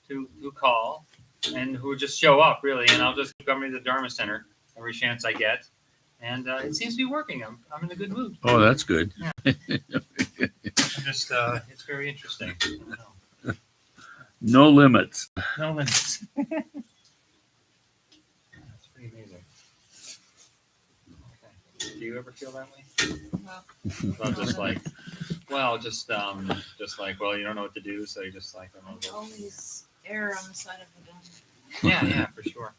who call and who just show up, really. And I'll just come to the Dharma Center every chance I get. And it seems to be working. I'm in a good mood. Oh, that's good. Yeah. Just, it's very interesting. No limits. No limits. That's pretty amazing. Okay. Do you ever feel that way? Well, just like, you don't know what to do, so you're just like, I don't know. Always err on the side of the dumb. Yeah, for sure.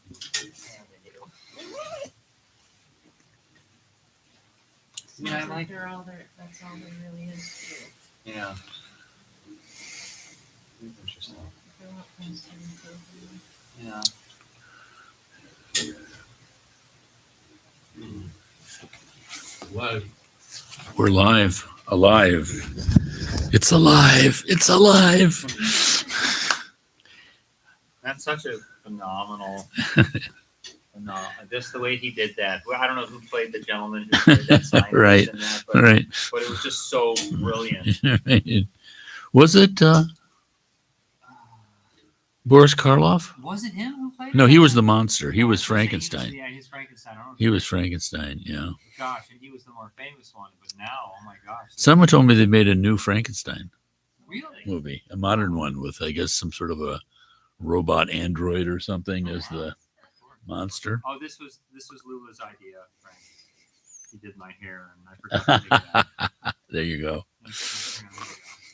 Yeah, I like. That's all there really is. Yeah. Interesting. Yeah. We're live. Alive. It's alive. It's alive. That's such a phenomenal. Just the way he did that. Well, I don't know who played the gentleman who played that scientist Right. in that, Right. But it was just so brilliant. Was it Boris Karloff? Was it him who played? No, it? he was the monster. He was I Frankenstein. he's Frankenstein. I don't know if He was Frankenstein, yeah. Gosh, and he was the more famous one. But now, oh my gosh. Someone told me they made a new Frankenstein Really? movie, a modern one with, I guess, some sort of a robot android or something as the monster. Oh, this was Lula's idea, Frank. He did my hair, and I forgot to do that. There you go.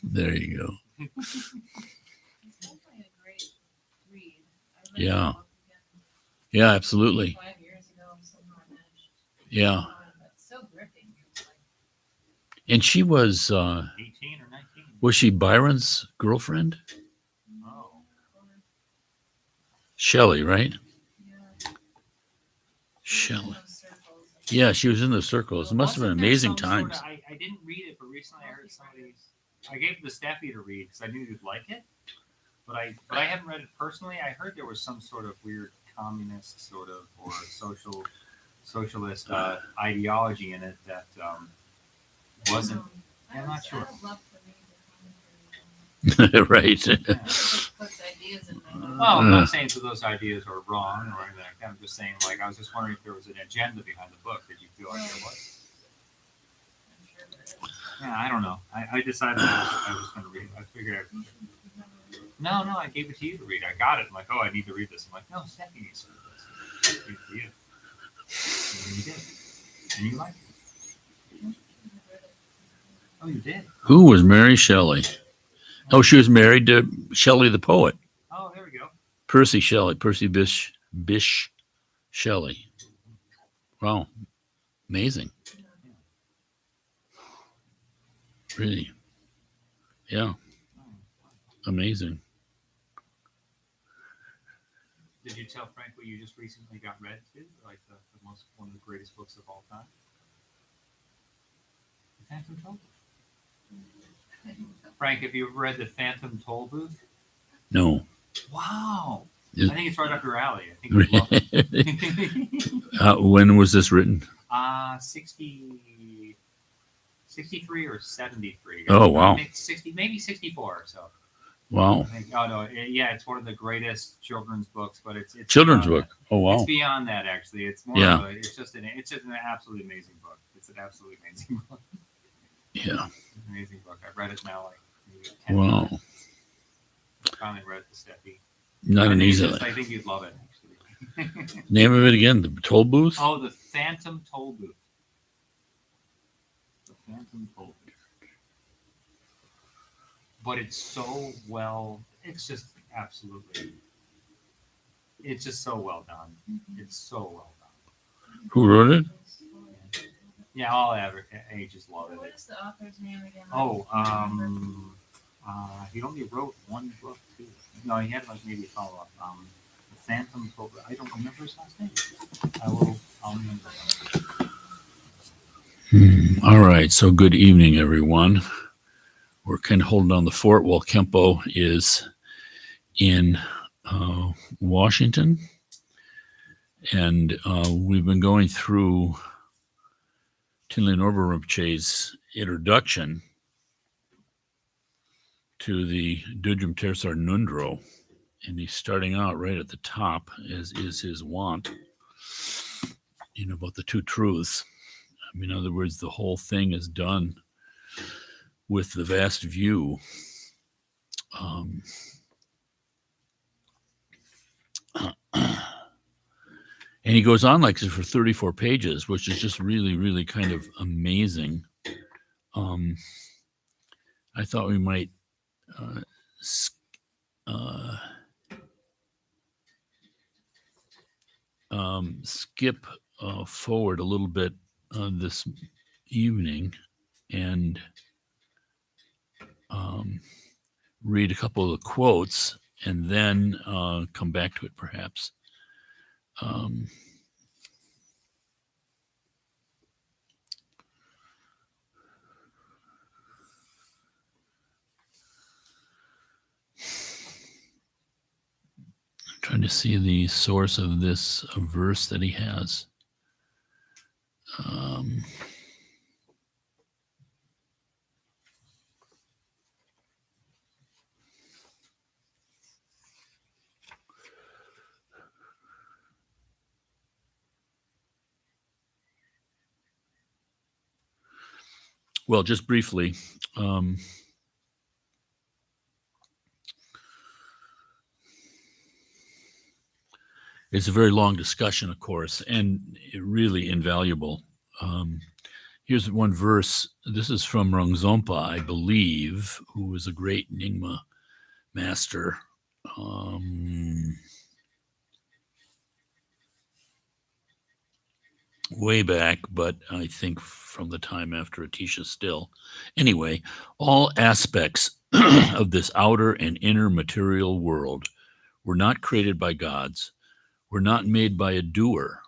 There you go. It's definitely a great read. I read Yeah. the book again Yeah, absolutely. 5 years ago. I'm still not finished. Yeah. It's so gripping. It's like, And she was 18 or 19. was she Byron's girlfriend? Oh. Shelley, right? yeah. Shelley. Those circles. Yeah, she was in the circles. It must have been Wasn't there amazing some sort times. of- I didn't read it, but recently I heard I gave it to Steffi to read because I knew you'd like it. But I haven't read it personally. I heard there was some sort of weird communist sort of or socialist ideology in it that wasn't. I'm not sure. I would love to read the commentary. Right. Yeah, it just puts ideas in my Well, I'm not saying that those ideas are wrong or anything like that. I'm just saying, like, I was just wondering if there was an agenda behind the book. Did you feel like there was? I'm sure there is. Yeah, I don't know. I decided I was going to read it. I figured No, I gave it to you to read. I got it. I'm like, oh, I need to read this. I'm like, no, Steffi needs to read this. I gave it to you. And you did. And you liked it. Oh, you did? Who was Mary Shelley? Oh, she was married to Shelley the poet. Oh, there we go. Percy Shelley. Percy Bysshe Shelley. Wow. Amazing. Really. Yeah. Amazing. Did you tell Frank what you just recently got read too? Like one of the greatest books of all time? The Phantom Toll Booth. Frank, have you read The Phantom Toll Booth? No. Wow. Is- I think it's right up your alley. I think you'd love it. When was this written? 63 or 73. Oh, wow. 60, maybe 64 or so. Wow. I think, oh, no. It's one of the greatest children's books, but it's Children's beyond book. Oh, wow. It's beyond that, actually. It's more Yeah. of a, it's just an absolutely amazing book. It's an absolutely amazing book. Yeah. It's an amazing book. I've read it now like maybe 10 Wow. times. I finally read it to Steffi. Not an easy. I think you'd love it, actually. Name of it again? The Toll Booth? Oh, The Phantom Toll Booth. The Phantom Toll Booth. But it's so well, it's just absolutely, it's just so well done. It's so well done. Who wrote it? Yeah, all ages love it. What is the author's name again? Oh, he only wrote one book too. No, he had like maybe a follow-up. The Phantom Toll Booth. I don't remember his last name. I'll remember. All right. So good evening, everyone. We're kind of holding down the fort while Kempo is in Washington. And we've been going through Thinley Norbu Rinpoche's introduction to the Dudjom Tersar Nundro. And he's starting out right at the top, as is his wont, about the two truths. I mean, in other words, the whole thing is done with the vast view. And he goes on like this for 34 pages, which is just really, really kind of amazing. I thought we might skip forward a little bit this evening and read a couple of the quotes and then come back to it perhaps. Trying to see the source of this verse that he has. Well, just briefly, it's a very long discussion, of course, and really invaluable. Here's one verse. This is from Rongzompa, I believe, who was a great Nyingma master. Way back, but I think from the time after Atisha still. Anyway, all aspects of this outer and inner material world were not created by gods, were not made by a doer,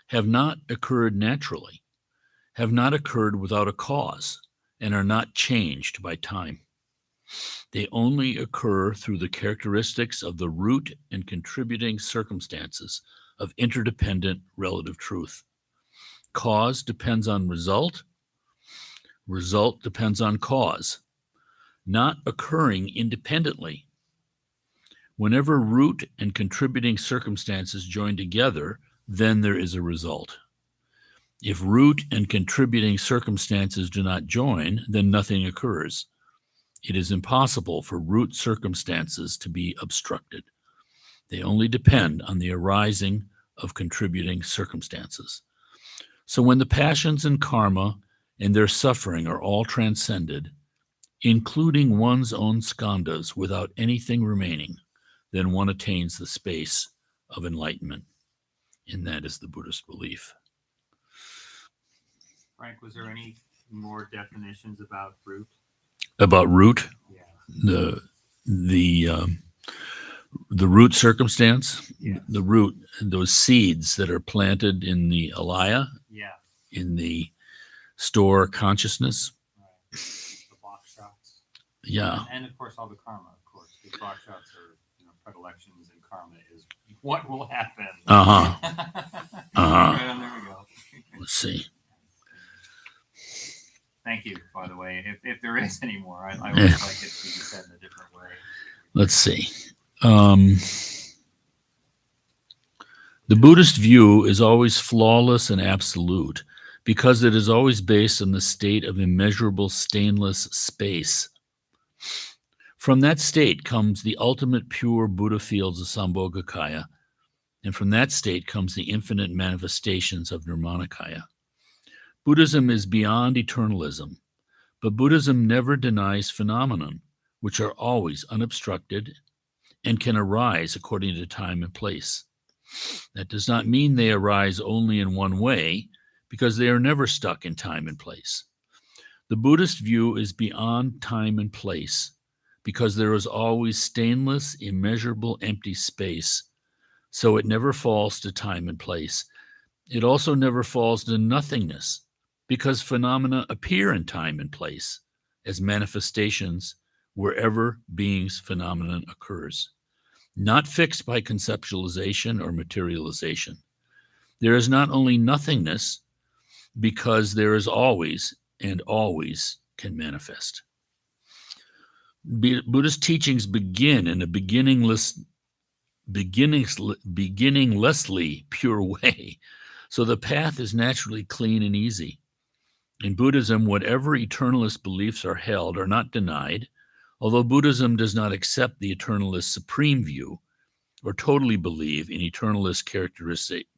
have not occurred naturally, have not occurred without a cause, and are not changed by time. They only occur through the characteristics of the root and contributing circumstances of interdependent relative truth. Cause depends on result. Result depends on cause, not occurring independently. Whenever root and contributing circumstances join together, then there is a result. If root and contributing circumstances do not join, then nothing occurs. It is impossible for root circumstances to be obstructed. They only depend on the arising of contributing circumstances. So when the passions and karma and their suffering are all transcended, including one's own skandhas without anything remaining, then one attains the space of enlightenment. And that is the Buddhist belief. Frank, was there any more definitions about root? About root? Yeah. The root circumstance, Yeah. the root, those seeds that are planted in the alaya, Yeah. in the store consciousness. Right. The box shots. Yeah. And of course, all the karma, of course. The box shots are, predilections, and karma is what will happen. Uh-huh. Right, there we go. Let's see. Thank you, by the way. If there is any more, I would like it to be said in a different way. Let's see. The Buddhist view is always flawless and absolute because it is always based on the state of immeasurable stainless space. From that state comes the ultimate pure Buddha fields of Sambhogakaya, and from that state comes the infinite manifestations of Nirmanakaya. Buddhism is beyond eternalism, but Buddhism never denies phenomenon, which are always unobstructed and can arise according to time and place. That does not mean they arise only in one way, because they are never stuck in time and place. The Buddhist view is beyond time and place, because there is always stainless, immeasurable, empty space, so it never falls to time and place. It also never falls to nothingness, because phenomena appear in time and place as manifestations wherever being's phenomenon occurs, not fixed by conceptualization or materialization. There is not only nothingness, because there is always and always can manifest. Buddhist teachings begin in a beginningless beginninglessly pure way. So the path is naturally clean and easy. In Buddhism, whatever eternalist beliefs are held are not denied, although Buddhism does not accept the eternalist supreme view or totally believe in eternalist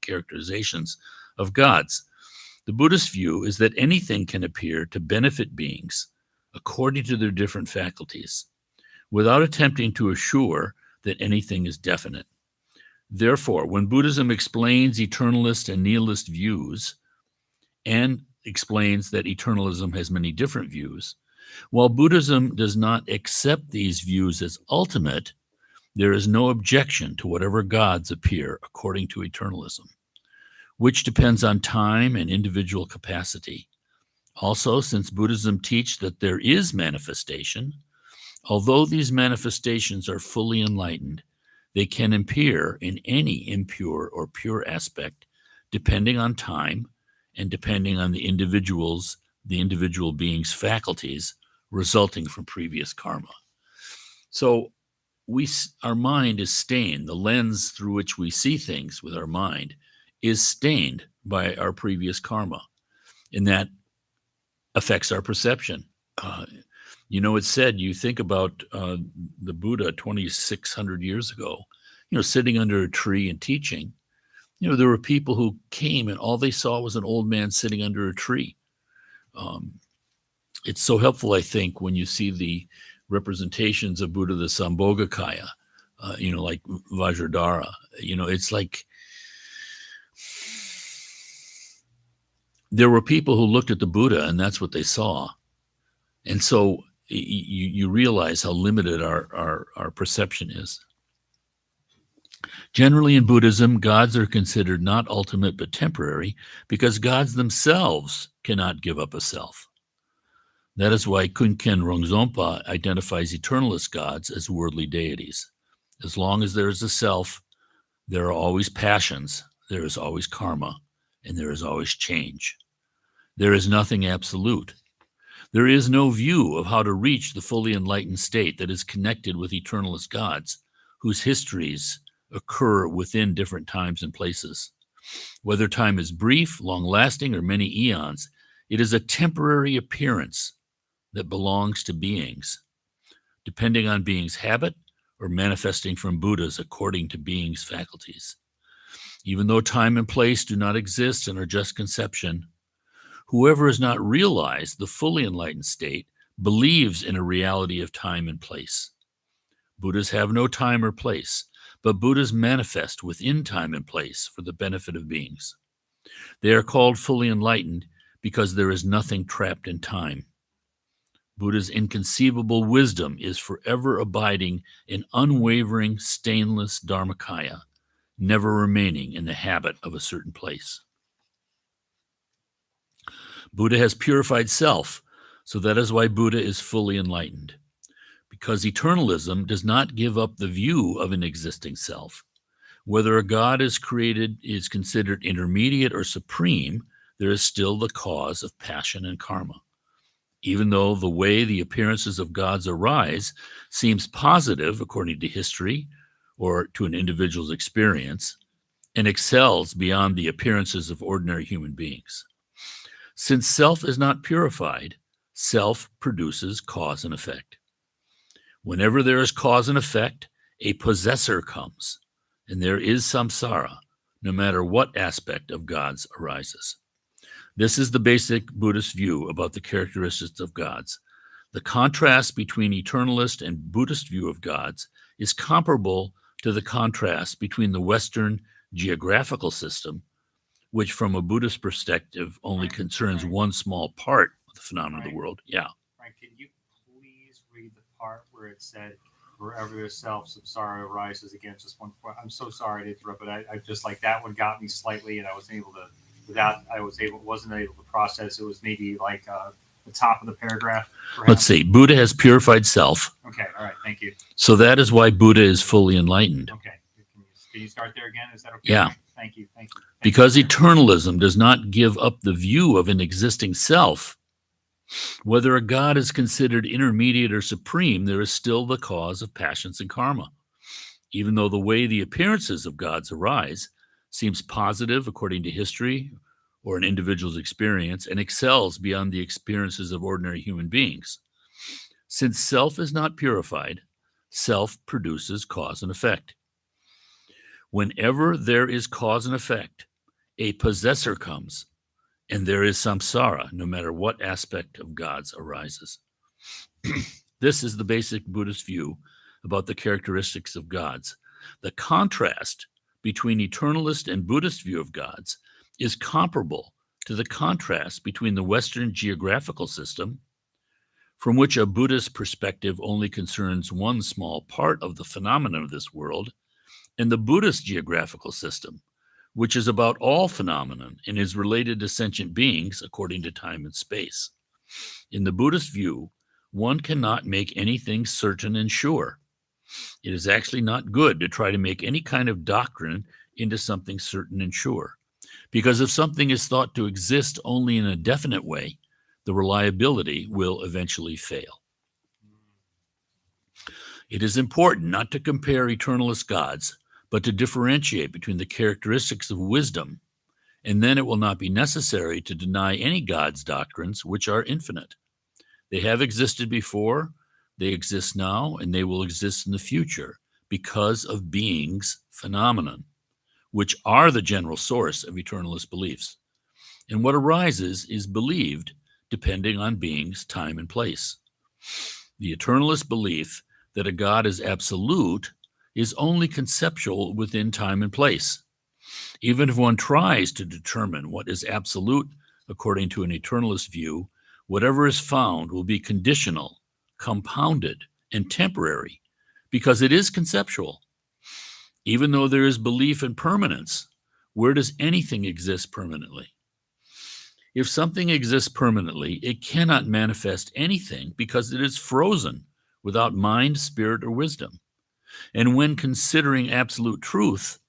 characterizations of gods. The Buddhist view is that anything can appear to benefit beings according to their different faculties, without attempting to assure that anything is definite. Therefore, when Buddhism explains eternalist and nihilist views and explains that eternalism has many different views, while Buddhism does not accept these views as ultimate, there is no objection to whatever gods appear according to eternalism, which depends on time and individual capacity. Also, since Buddhism teaches that there is manifestation, although these manifestations are fully enlightened, they can appear in any impure or pure aspect, depending on time and depending on the individual being's faculties resulting from previous karma. So our mind is stained. The lens through which we see things with our mind is stained by our previous karma, and that affects our perception. It's said, you think about the Buddha 2,600 years ago, sitting under a tree and teaching. There were people who came and all they saw was an old man sitting under a tree. It's so helpful, I think, when you see the representations of Buddha, the Sambhogakaya, like Vajradhara. It's like there were people who looked at the Buddha and that's what they saw. And so you realize how limited our perception is. Generally, in Buddhism, gods are considered not ultimate but temporary because gods themselves cannot give up a self. That is why Kunken Rongzompa identifies eternalist gods as worldly deities. As long as there is a self, there are always passions, there is always karma, and there is always change. There is nothing absolute. There is no view of how to reach the fully enlightened state that is connected with eternalist gods, whose histories occur within different times and places. Whether time is brief, long-lasting, or many eons, it is a temporary appearance that belongs to beings, depending on beings' habit or manifesting from Buddhas according to beings' faculties. Even though time and place do not exist and are just conception, whoever has not realized the fully enlightened state believes in a reality of time and place. Buddhas have no time or place, but Buddhas manifest within time and place for the benefit of beings. They are called fully enlightened because there is nothing trapped in time. Buddha's inconceivable wisdom is forever abiding in unwavering, stainless Dharmakaya, never remaining in the habit of a certain place. Buddha has purified self, so that is why Buddha is fully enlightened. Because eternalism does not give up the view of an existing self. Whether a god is considered intermediate or supreme, there is still the cause of passion and karma. Even though the way the appearances of gods arise seems positive according to history or to an individual's experience, and excels beyond the appearances of ordinary human beings. Since self is not purified, self produces cause and effect. Whenever there is cause and effect, a possessor comes, and there is samsara, no matter what aspect of gods arises. This is the basic Buddhist view about the characteristics of gods. The contrast between eternalist and Buddhist view of gods is comparable to the contrast between the Western geographical system, which from a Buddhist perspective only concerns one small part of the phenomenon of the world. Yeah. Right. Can you please read the part where it said, wherever there's self, samsara arises against just one point? I'm so sorry to interrupt, but I just like that one got me slightly, and I wasn't able to process. It was maybe like the top of the paragraph. Perhaps. Let's see. Buddha has purified self. Okay. All right. Thank you. So that is why Buddha is fully enlightened. Okay. Can you start there again? Is that okay? Yeah. Thank you. Because eternalism does not give up the view of an existing self. Whether a god is considered intermediate or supreme, there is still the cause of passions and karma. even though the way the appearances of gods arise seems positive according to history or an individual's experience and excels beyond the experiences of ordinary human beings. Since self is not purified, self produces cause and effect. Whenever there is cause and effect, a possessor comes, and there is samsara, no matter what aspect of gods arises. This is the basic Buddhist view about the characteristics of gods. The contrast between eternalist and Buddhist view of gods is comparable to the contrast between the Western geographical system, from which a Buddhist perspective only concerns one small part of the phenomena of this world, and the Buddhist geographical system, which is about all phenomenon and is related to sentient beings according to time and space. In the Buddhist view, one cannot make anything certain and sure. It is actually not good to try to make any kind of doctrine into something certain and sure, because if something is thought to exist only in a definite way, the reliability will eventually fail. It is important not to compare eternalist gods, but to differentiate between the characteristics of wisdom, and then it will not be necessary to deny any god's doctrines which are infinite. They have existed before, they exist now, and they will exist in the future because of being's phenomenon, which are the general source of eternalist beliefs. And what arises is believed depending on being's time and place. The eternalist belief that a God is absolute is only conceptual within time and place. Even if one tries to determine what is absolute according to an eternalist view, whatever is found will be conditional, compounded, and temporary, because it is conceptual. Even though there is belief in permanence, where does anything exist permanently? If something exists permanently, it cannot manifest anything because it is frozen without mind, spirit, or wisdom. And when considering absolute truth,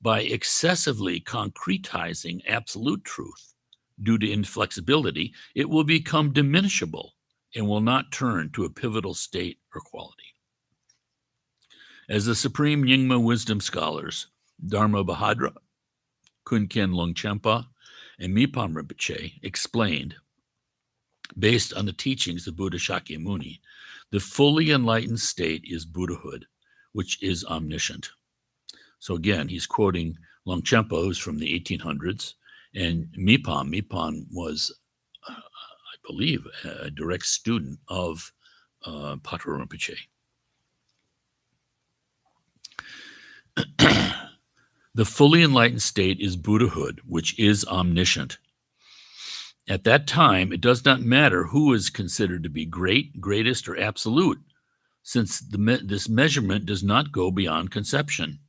by excessively concretizing absolute truth due to inflexibility, it will become diminishable and will not turn to a pivotal state or quality. As the supreme Nyingma wisdom scholars, Dharma Bahadra, Kunken Longchenpa, and Mipam Rinpoche explained, based on the teachings of Buddha Shakyamuni, the fully enlightened state is Buddhahood, which is omniscient. So again, he's quoting Longchenpa, who's from the 1800s, and Mipam. Mipam was, I believe, a direct student of Patrul Rinpoche. The fully enlightened state is Buddhahood, which is omniscient. At that time, it does not matter who is considered to be great, greatest, or absolute, since this measurement does not go beyond conception.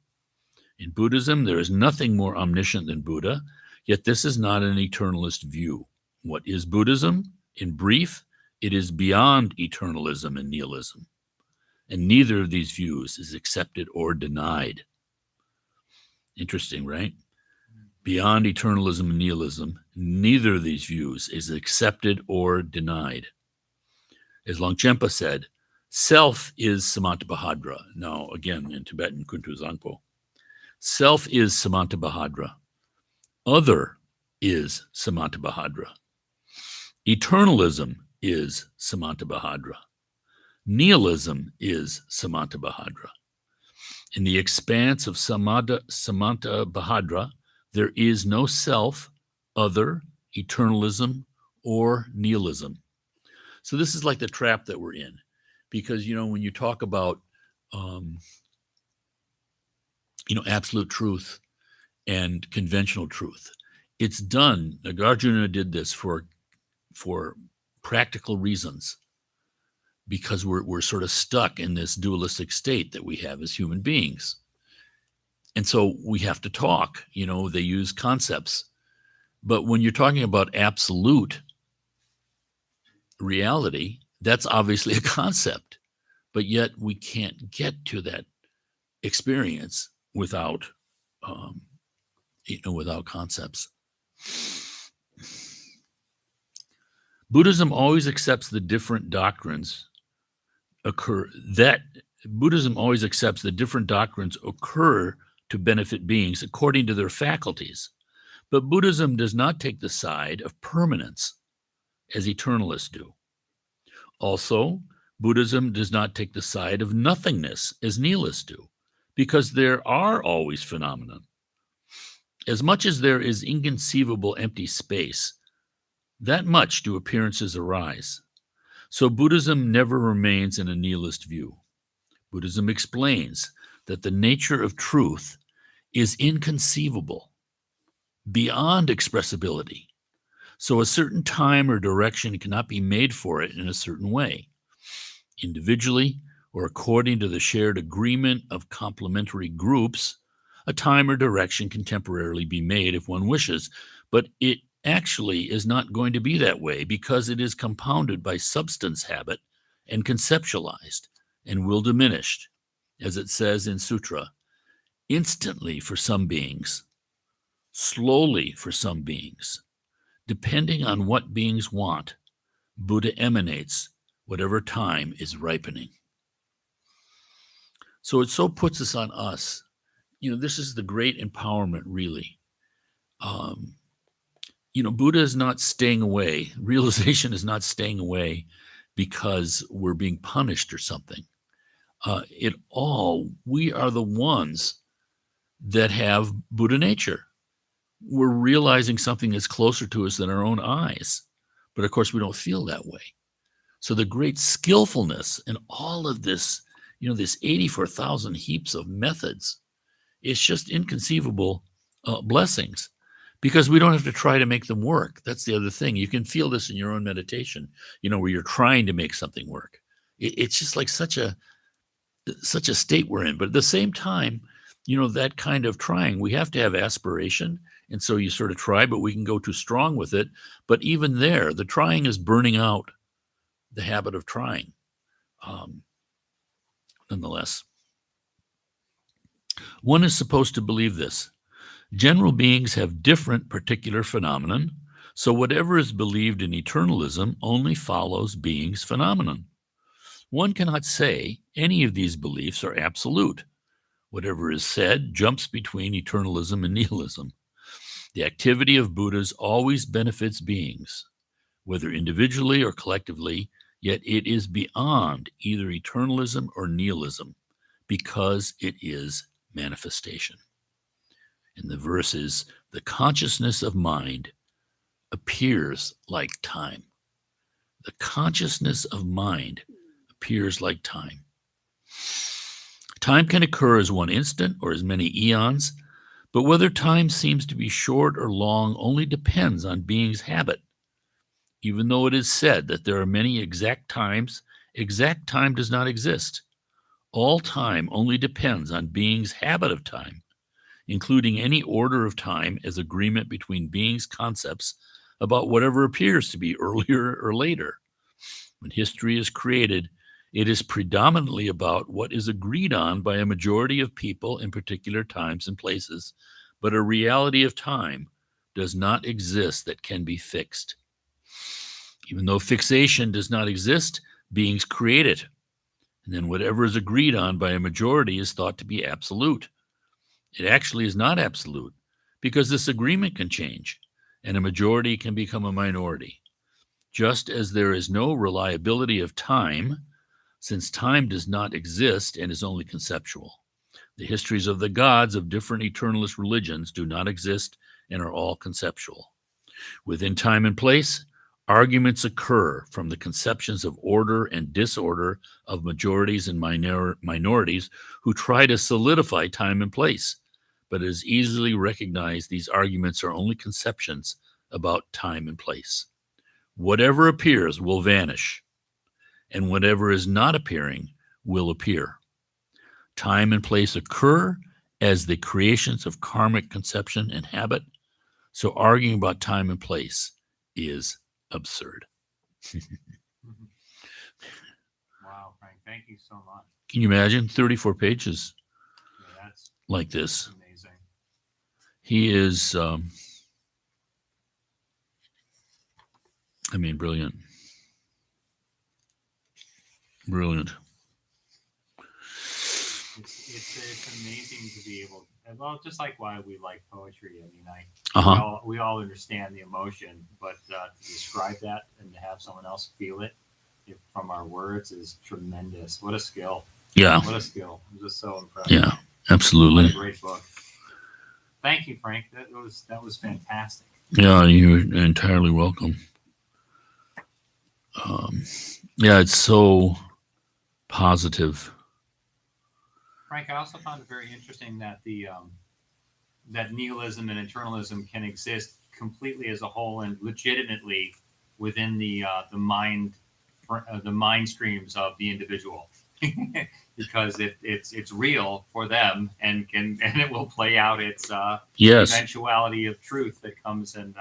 In Buddhism, there is nothing more omniscient than Buddha, yet this is not an eternalist view. What is Buddhism? In brief, it is beyond eternalism and nihilism, and neither of these views is accepted or denied. Interesting, right? Beyond eternalism and nihilism, neither of these views is accepted or denied. As Longchenpa said, self is Samantabhadra. Now, again, in Tibetan, Kuntuzangpo. Self is Samantabhadra. Other is Samantabhadra. Eternalism is Samantabhadra. Nihilism is Samantabhadra. In the expanse of Samantabhadra, there is no self, other, eternalism, or nihilism. So this is like the trap that we're in. Because, when you talk about, absolute truth and conventional truth, it's done. Nagarjuna did this for practical reasons, because we're sort of stuck in this dualistic state that we have as human beings. And so we have to talk, they use concepts. But when you're talking about absolute reality, that's obviously a concept. But yet we can't get to that experience without concepts. Buddhism always accepts the different doctrines Buddhism always accepts that different doctrines occur to benefit beings according to their faculties. But Buddhism does not take the side of permanence, as eternalists do. Also, Buddhism does not take the side of nothingness, as nihilists do, because there are always phenomena. As much as there is inconceivable empty space, that much do appearances arise. So Buddhism never remains in a nihilist view. Buddhism explains that the nature of truth is inconceivable, beyond expressibility. So a certain time or direction cannot be made for it in a certain way. Individually, or according to the shared agreement of complementary groups, a time or direction can temporarily be made if one wishes, but it actually is not going to be that way because it is compounded by substance habit and conceptualized and will diminish, as it says in Sutra, instantly for some beings, slowly for some beings. Depending on what beings want, Buddha emanates whatever time is ripening. So it so puts us on us. This is the great empowerment, really. Buddha is not staying away. Realization is not staying away because we're being punished or something. We are the ones that have Buddha nature. We're realizing something that's closer to us than our own eyes. But of course, we don't feel that way. So the great skillfulness in all of this, this 84,000 heaps of methods, it's just inconceivable blessings because we don't have to try to make them work. That's the other thing. You can feel this in your own meditation, where you're trying to make something work. It's just like such a state we're in. But at the same time, that kind of trying, we have to have aspiration. And so you sort of try, but we can go too strong with it. But even there, the trying is burning out the habit of trying. Nonetheless, one is supposed to believe this. General beings have different particular phenomenon, so whatever is believed in eternalism only follows beings' phenomenon. One cannot say any of these beliefs are absolute. Whatever is said jumps between eternalism and nihilism. The activity of Buddhas always benefits beings, whether individually or collectively, yet it is beyond either eternalism or nihilism because it is manifestation. And the verse is, the consciousness of mind appears like time. The consciousness of mind appears like time. Time can occur as one instant or as many eons, but whether time seems to be short or long only depends on being's habit. Even though it is said that there are many exact time does not exist. All time only depends on being's habit of time, including any order of time as agreement between beings' concepts about whatever appears to be earlier or later. When history is created, it is predominantly about what is agreed on by a majority of people in particular times and places, but a reality of time does not exist that can be fixed. Even though fixation does not exist, beings create it. And then whatever is agreed on by a majority is thought to be absolute. It actually is not absolute because this agreement can change and a majority can become a minority. Just as there is no reliability of time, since time does not exist and is only conceptual. The histories of the gods of different eternalist religions do not exist and are all conceptual. Within time and place, arguments occur from the conceptions of order and disorder of majorities and minorities who try to solidify time and place, but it is easily recognized these arguments are only conceptions about time and place. Whatever appears will vanish, and whatever is not appearing will appear. Time and place occur as the creations of karmic conception and habit, so arguing about time and place is absurd. Wow, Frank, thank you so much. Can you imagine 34 pages Yeah, that's like this? amazing. He is, brilliant. Brilliant. it's amazing to be able. Well, just like why we like poetry. I mean, Uh-huh. we all understand the emotion, but to describe that and to have someone else feel it from our words is tremendous. What a skill! Yeah. What a skill! I'm just so impressed. Yeah. What Absolutely. a great book. Thank you, Frank. That was fantastic. Yeah, you're entirely welcome. Yeah, it's so positive. Frank, I also found it very interesting that that nihilism and eternalism can exist completely as a whole and legitimately within the mind streams of the individual, because it's real for them and it will play out its Yes. eventuality of truth that comes And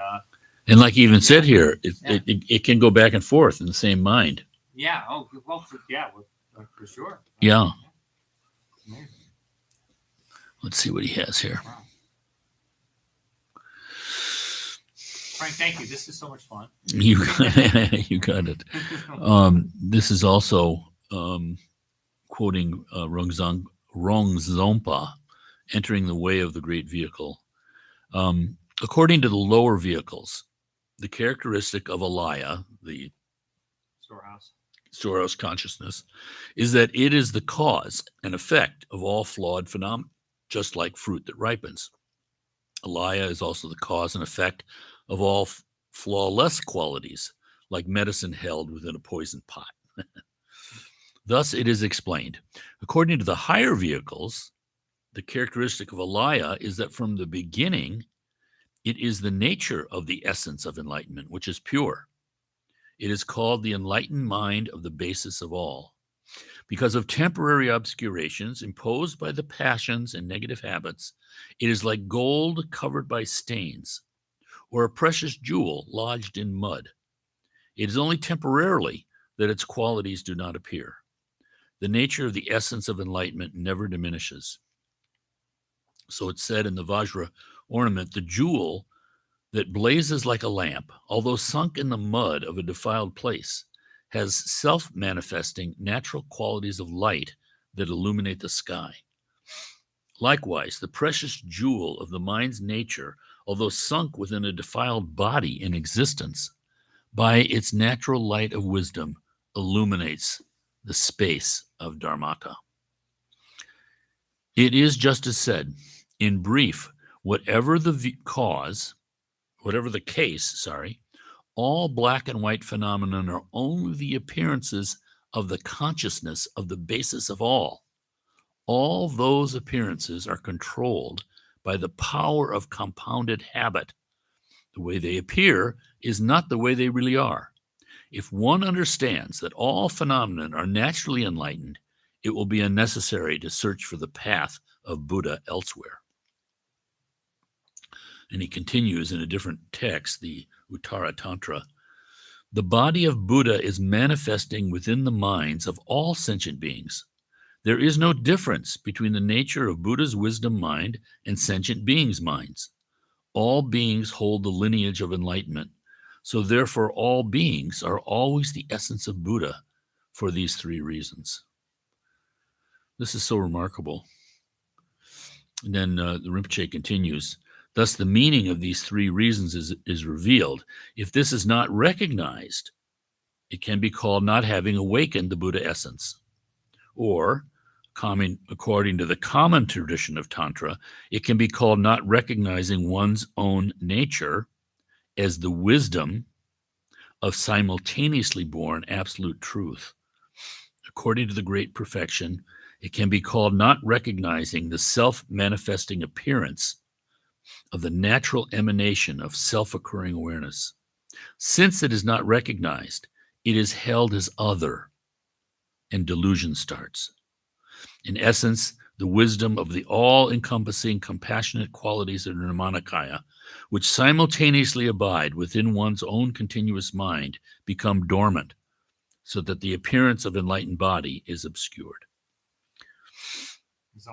like you even said Yeah. here, it can go back and forth in the same mind. yeah, oh well, for sure. Yeah. Amazing. Let's see what he has here. Wow. Frank, thank you. This is so much fun. You you got it. This is also quoting Rongzompa, entering the way of the great vehicle. According to the lower vehicles, the characteristic of alaya, the storehouse consciousness, is that it is the cause and effect of all flawed phenomena, just like fruit that ripens. Alaya is also the cause and effect of all flawless qualities, like medicine held within a poison pot. Thus, it is explained. According to the higher vehicles, the characteristic of alaya is that from the beginning, it is the nature of the essence of enlightenment, which is pure. It is called the enlightened mind of the basis of all. Because of temporary obscurations imposed by the passions and negative habits, it is like gold covered by stains, or a precious jewel lodged in mud. It is only temporarily that its qualities do not appear. The nature of the essence of enlightenment never diminishes. So it's said in the Vajra ornament, the jewel that blazes like a lamp, although sunk in the mud of a defiled place, has self-manifesting natural qualities of light that illuminate the sky. Likewise, the precious jewel of the mind's nature, although sunk within a defiled body in existence, by its natural light of wisdom, illuminates the space of Dharmata. It is just as said. In brief, whatever the case, all black and white phenomena are only the appearances of the consciousness of the basis of all. All those appearances are controlled by the power of compounded habit. The way they appear is not the way they really are. If one understands that all phenomena are naturally enlightened, it will be unnecessary to search for the path of Buddha elsewhere. And he continues in a different text, the Uttara Tantra. The body of Buddha is manifesting within the minds of all sentient beings. There is no difference between the nature of Buddha's wisdom mind and sentient beings' minds. All beings hold the lineage of enlightenment, so therefore all beings are always the essence of Buddha for these three reasons. This is so remarkable. And then the Rinpoche continues, thus the meaning of these three reasons is revealed. If this is not recognized, it can be called not having awakened the Buddha essence. Or, according to the common tradition of Tantra, it can be called not recognizing one's own nature as the wisdom of simultaneously born absolute truth. According to the great perfection, it can be called not recognizing the self-manifesting appearance of the natural emanation of self-occurring awareness. Since it is not recognized, it is held as other, and delusion starts. In essence, the wisdom of the all-encompassing compassionate qualities of Nirmanakaya, which simultaneously abide within one's own continuous mind, become dormant, so that the appearance of enlightened body is obscured. Is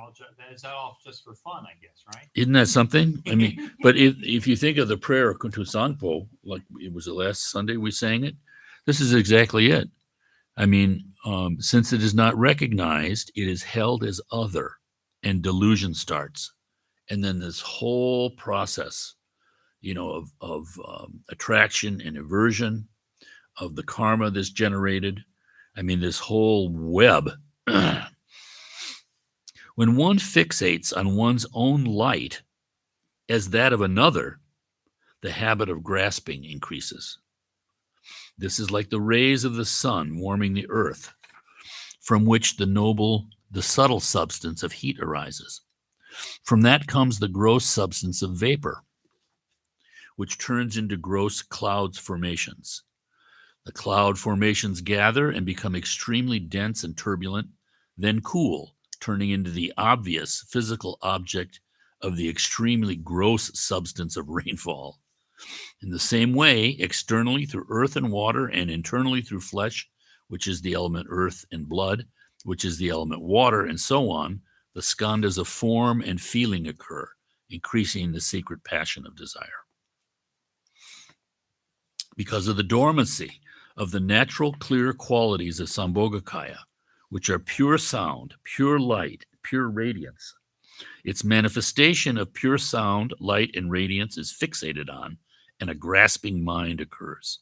that all just for fun, I guess, right? Isn't that something? I mean, but if you think of the prayer of Kunzang, like it was the last Sunday we sang it, this is exactly it. I mean, since it is not recognized, it is held as other, and delusion starts. And then this whole process, of attraction and aversion, of the karma that's generated. I mean, this whole web. When one fixates on one's own light as that of another, the habit of grasping increases. This is like the rays of the sun warming the earth, from which the subtle substance of heat arises. From that comes the gross substance of vapor, which turns into gross clouds formations. The cloud formations gather and become extremely dense and turbulent, then cool, turning into the obvious physical object of the extremely gross substance of rainfall. In the same way, externally through earth and water, and internally through flesh, which is the element earth, and blood, which is the element water, and so on, the skandhas of form and feeling occur, increasing the secret passion of desire. Because of the dormancy of the natural clear qualities of Sambhogakaya, which are pure sound, pure light, pure radiance, its manifestation of pure sound, light, and radiance is fixated on, and a grasping mind occurs.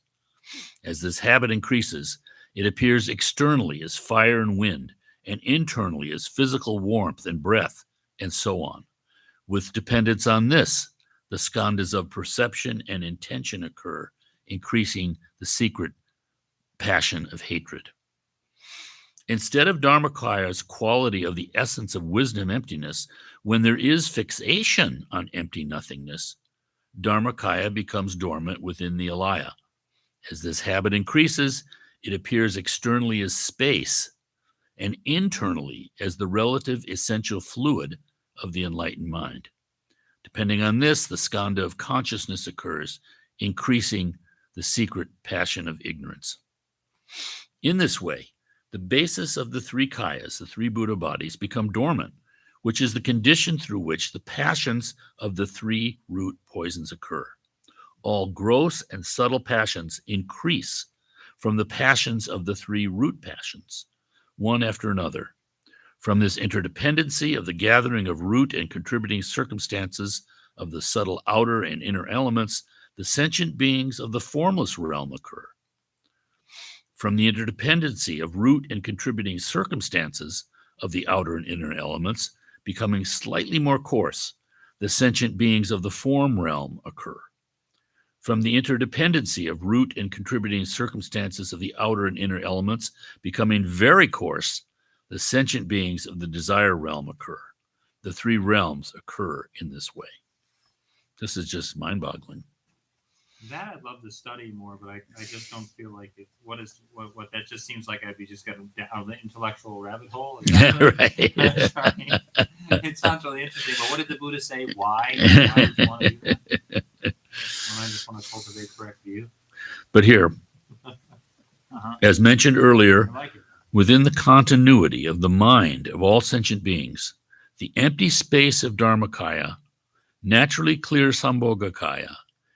As this habit increases, it appears externally as fire and wind, and internally as physical warmth and breath, and so on. With dependence on this, the skandhas of perception and intention occur, increasing the secret passion of hatred. Instead of Dharmakaya's quality of the essence of wisdom emptiness, when there is fixation on empty nothingness, Dharmakaya becomes dormant within the alaya. As this habit increases, it appears externally as space and internally as the relative essential fluid of the enlightened mind. Depending on this, the skandha of consciousness occurs, increasing the secret passion of ignorance. In this way, the basis of the three kayas, the three Buddha bodies, become dormant, which is the condition through which the passions of the three root poisons occur. All gross and subtle passions increase from the passions of the three root passions, one after another. From this interdependency of the gathering of root and contributing circumstances of the subtle outer and inner elements, the sentient beings of the formless realm occur. From the interdependency of root and contributing circumstances of the outer and inner elements, becoming slightly more coarse, the sentient beings of the form realm occur. From the interdependency of root and contributing circumstances of the outer and inner elements, becoming very coarse, the sentient beings of the desire realm occur. The three realms occur in this way. This is just mind-boggling. That I'd love to study more, but I just don't feel like it. What that just seems like I'd be just getting down the intellectual rabbit hole. Right. It sounds really interesting, but what did the Buddha say? Why? Why would you want to do that? And I just want to cultivate correct view. But here, as mentioned earlier, I like it. within the continuity of the mind of all sentient beings, the empty space of Dharmakaya, naturally clear Sambhogakaya,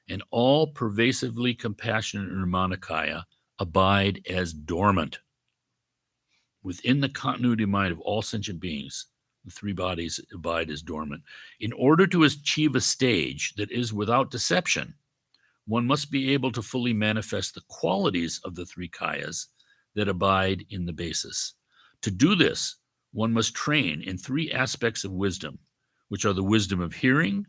and all pervasively compassionate Nirmanakaya abide as dormant. Within the continuity mind of all sentient beings, the three bodies abide as dormant. In order to achieve a stage that is without deception, one must be able to fully manifest the qualities of the three kayas that abide in the basis. To do this, one must train in three aspects of wisdom, which are the wisdom of hearing,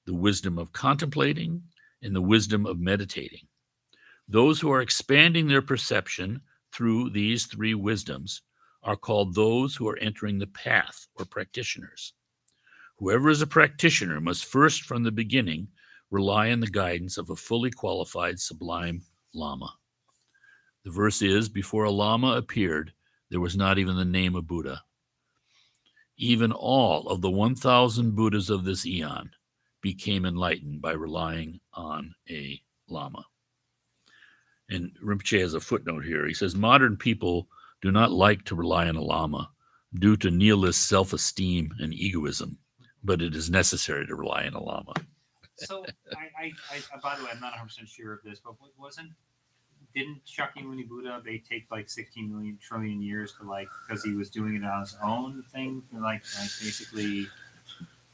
the wisdom of contemplating, and the wisdom of meditating. Those who are expanding their perception through these three wisdoms are called those who are entering the path, or practitioners. Whoever is a practitioner must first, from the beginning, rely on the guidance of a fully qualified sublime Lama. The verse is, before a Lama appeared, there was not even the name of Buddha. Even all of the 1,000 Buddhas of this eon became enlightened by relying on a Lama. And Rinpoche has a footnote here. He says, modern people do not like to rely on a Lama due to nihilist self-esteem and egoism, but it is necessary to rely on a Lama. So, I by the way, I'm not 100% sure of this, but didn't Shakyamuni Buddha, they take like 16 million trillion years to like, because he was doing it on his own thing, like basically,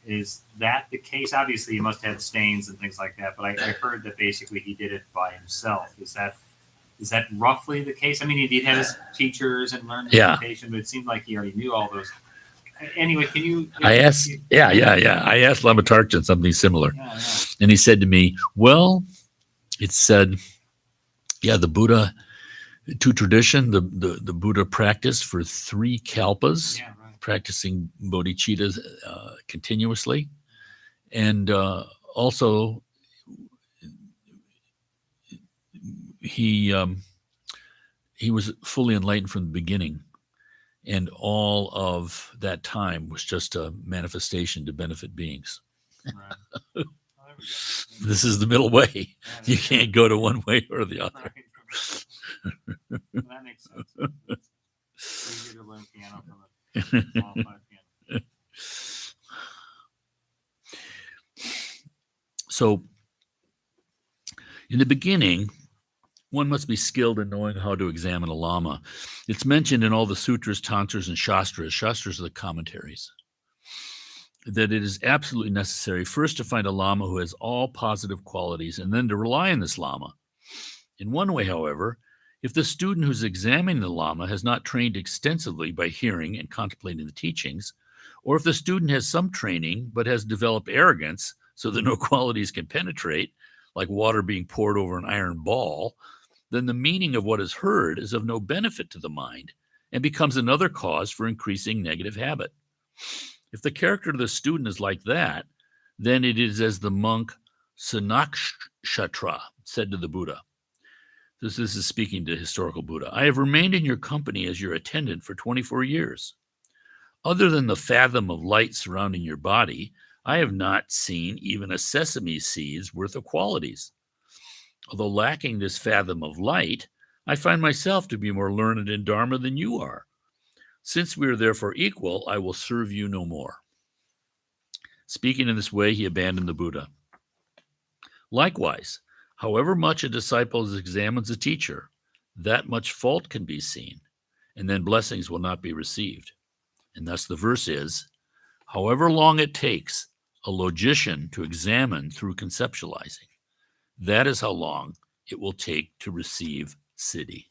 is that the case? Obviously, he must have had stains and things like that, but I heard that basically he did it by himself. Is that roughly the case? I mean, he did have his teachers and learned meditation, but it seemed like he already knew all those. Anyway, can you? I asked, I asked Lama Tarchin something similar, Yeah. and he said to me, "Well, it said, yeah, the Buddha, to tradition, the Buddha practiced for 3 kalpas, Yeah, right. practicing bodhicitta continuously, and also he was fully enlightened from the beginning." And all of that time was just a manifestation to benefit beings. Right. Oh, there we go. This is the middle way. Yeah, You can't go to one way or the other. Right. That makes sense. It's easier to learn piano from a small piano. So, in the beginning, one must be skilled in knowing how to examine a lama. It's mentioned in all the sutras, tantras, and shastras. Shastras are the commentaries. That it is absolutely necessary first to find a lama who has all positive qualities and then to rely on this lama. In one way, however, if the student who's examining the lama has not trained extensively by hearing and contemplating the teachings, or if the student has some training but has developed arrogance so that no qualities can penetrate, like water being poured over an iron ball, then the meaning of what is heard is of no benefit to the mind and becomes another cause for increasing negative habit. If the character of the student is like that, then it is as the monk Sanakshatra said to the Buddha. This is speaking to historical Buddha. "I have remained in your company as your attendant for 24 years. Other than the fathom of light surrounding your body, I have not seen even a sesame seed's worth of qualities. Although lacking this fathom of light, I find myself to be more learned in Dharma than you are. Since we are therefore equal, I will serve you no more." Speaking in this way, he abandoned the Buddha. Likewise, however much a disciple examines a teacher, that much fault can be seen, and then blessings will not be received. And thus the verse is, "However long it takes a logician to examine through conceptualizing, that is how long it will take to receive siddhi."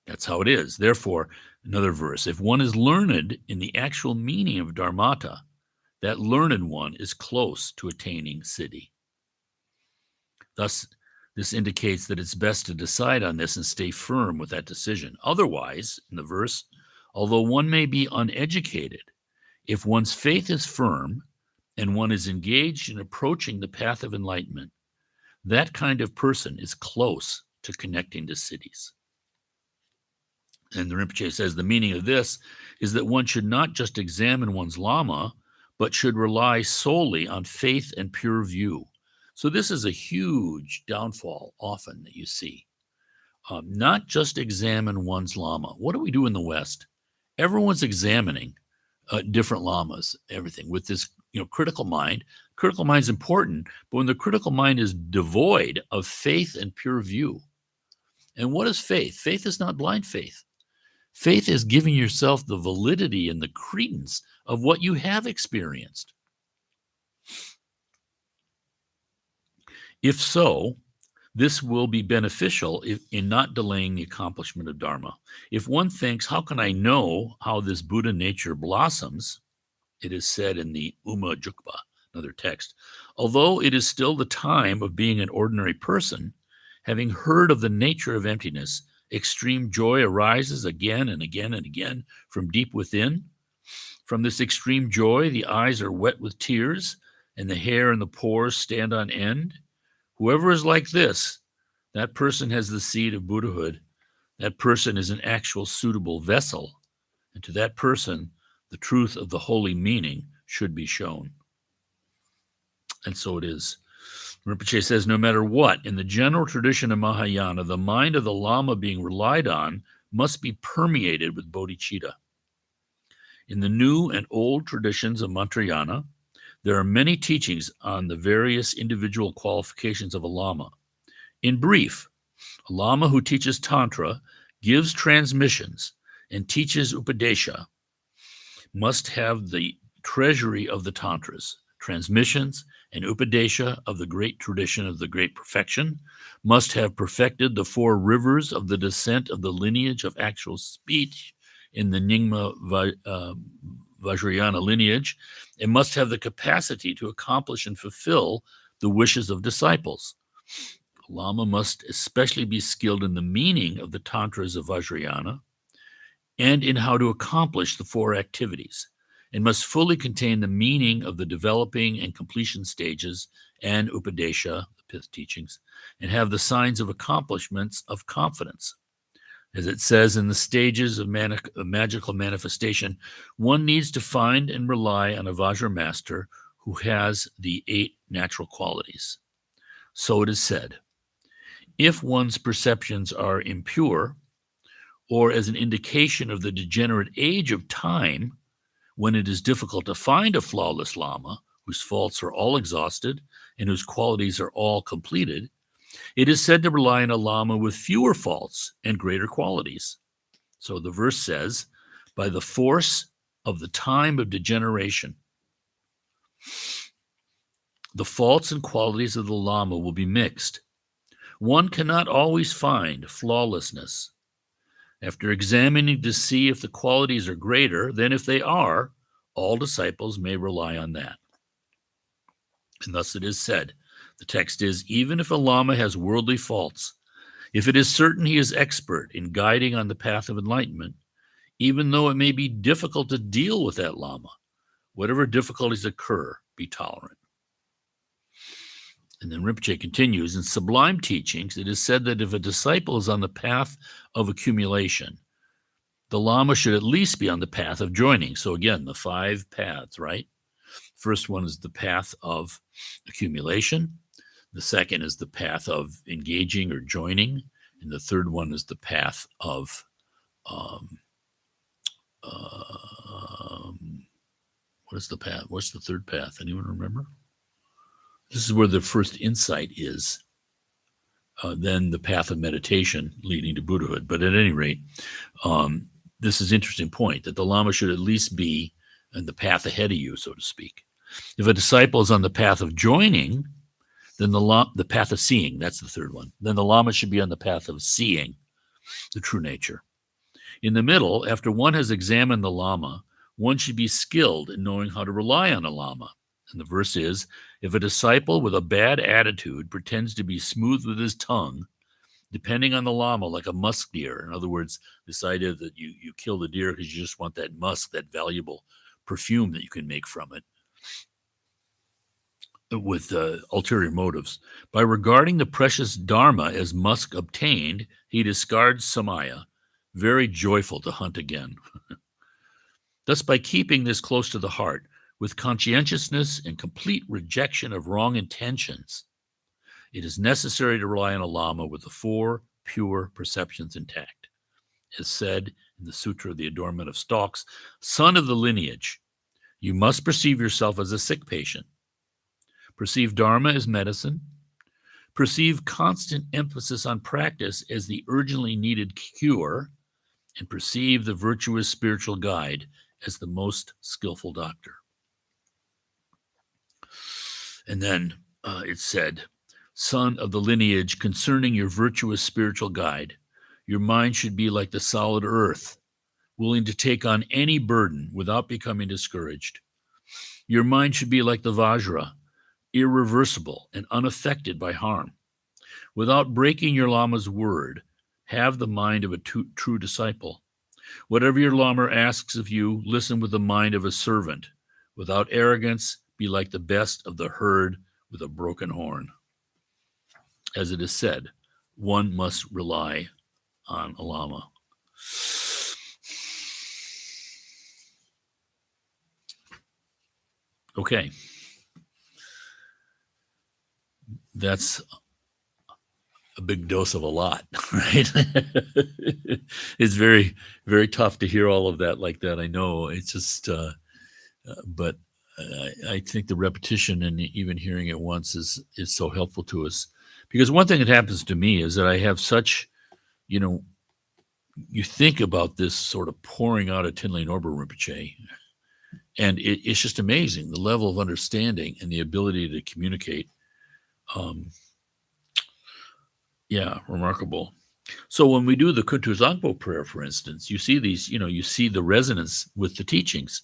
That's how it is. Therefore, another verse, if one is learned in the actual meaning of dharmata, that learned one is close to attaining siddhi. Thus, this indicates that it's best to decide on this and stay firm with that decision. Otherwise, in the verse, although one may be uneducated, if one's faith is firm and one is engaged in approaching the path of enlightenment, that kind of person is close to connecting to siddhis. And the Rinpoche says the meaning of this is that one should not just examine one's lama, but should rely solely on faith and pure view. So this is a huge downfall often that you see. Not just examine one's lama. What do we do in the West? Everyone's examining different lamas, everything with this critical mind. Critical mind is important, but when the critical mind is devoid of faith and pure view. And what is faith? Faith is not blind faith. Faith is giving yourself the validity and the credence of what you have experienced. If so, this will be beneficial in not delaying the accomplishment of Dharma. If one thinks, how can I know how this Buddha nature blossoms? It is said in the Uma Jukpa, another text, although it is still the time of being an ordinary person, having heard of the nature of emptiness, extreme joy arises again and again and again from deep within. From this extreme joy, the eyes are wet with tears, and the hair and the pores stand on end. Whoever is like this, that person has the seed of Buddhahood. That person is an actual suitable vessel. And to that person, the truth of the holy meaning should be shown. And so it is. Rinpoche says, no matter what, in the general tradition of Mahayana, the mind of the Lama being relied on must be permeated with bodhicitta. In the new and old traditions of Mantrayana, there are many teachings on the various individual qualifications of a Lama. In brief, A Lama who teaches Tantra, gives transmissions, and teaches Upadesha must have the treasury of the Tantras, transmissions, and Upadesha of the great tradition of the great perfection, must have perfected the 4 rivers of the descent of the lineage of actual speech in the Nyingma Vajrayana lineage, and must have the capacity to accomplish and fulfill the wishes of disciples. A Lama must especially be skilled in the meaning of the Tantras of Vajrayana and in how to accomplish the 4 activities, and must fully contain the meaning of the developing and completion stages and Upadesha, the 5th teachings, and have the signs of accomplishments of confidence. As it says in the stages of magical manifestation, one needs to find and rely on a Vajra master who has the 8 natural qualities. So it is said, if one's perceptions are impure, or as an indication of the degenerate age of time, when it is difficult to find a flawless Lama whose faults are all exhausted and whose qualities are all completed, it is said to rely on a Lama with fewer faults and greater qualities. So the verse says, by the force of the time of degeneration, the faults and qualities of the Lama will be mixed. One cannot always find flawlessness. After examining to see if the qualities are greater, then if they are, all disciples may rely on that. And thus it is said, the text is, even if a Lama has worldly faults, if it is certain he is expert in guiding on the path of enlightenment, even though it may be difficult to deal with that Lama, whatever difficulties occur, be tolerant. And then Rinpoche continues, in sublime teachings, it is said that if a disciple is on the path of accumulation, the Lama should at least be on the path of joining. So again, the 5 paths, right? First one is the path of accumulation. The second is the path of engaging or joining. And the third one is the path of, what is the path? What's the third path? Anyone remember? This is where the first insight is. Then the path of meditation leading to Buddhahood. But at any rate, this is an interesting point, that the Lama should at least be on the path ahead of you, so to speak. If a disciple is on the path of joining, then the path of seeing, that's the third one. Then the Lama should be on the path of seeing the true nature. In the middle, after one has examined the Lama, one should be skilled in knowing how to rely on a Lama. And the verse is, if a disciple with a bad attitude pretends to be smooth with his tongue, depending on the Lama like a musk deer, in other words, this idea that you kill the deer because you just want that musk, that valuable perfume that you can make from it, with ulterior motives. By regarding the precious Dharma as musk obtained, he discards Samaya, very joyful to hunt again. Thus, by keeping this close to the heart, with conscientiousness and complete rejection of wrong intentions, it is necessary to rely on a Lama with the 4 pure perceptions intact. As said in the Sutra of the Adornment of Stalks, son of the lineage, you must perceive yourself as a sick patient. Perceive Dharma as medicine. Perceive constant emphasis on practice as the urgently needed cure, and perceive the virtuous spiritual guide as the most skillful doctor. And then it said, son of the lineage, concerning your virtuous spiritual guide, your mind should be like the solid earth, willing to take on any burden without becoming discouraged. Your mind should be like the Vajra, irreversible and unaffected by harm. Without breaking your Lama's word, have the mind of a true disciple. Whatever your Lama asks of you, listen with the mind of a servant. Without arrogance, be like the best of the herd with a broken horn. As it is said, one must rely on a Lama. Okay. That's a big dose of a lot, right? It's very, very tough to hear all of that like that. I know it's just, but I think the repetition and even hearing it once is so helpful to us, Because one thing that happens to me is that I have such, you know, you think about this sort of pouring out of Thinley Norbu Rinpoche, and it's just amazing the level of understanding and the ability to communicate. Yeah, remarkable. So when we do the Kuntuzangpo prayer, for instance, you see these, you see the resonance with the teachings,